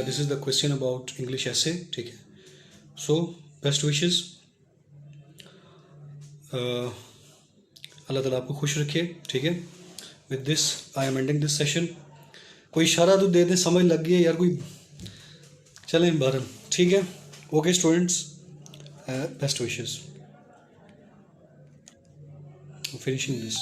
This is the question about English essay, ठीक है। So best wishes, अल्लाह ताला आपको खुश रखे, ठीक है। With this I am ending this session. कोई इशारा तो दे दे, समझ लग गई है यार कोई, चलें बहरहाल, ठीक है। Okay students, best wishes, finishing this.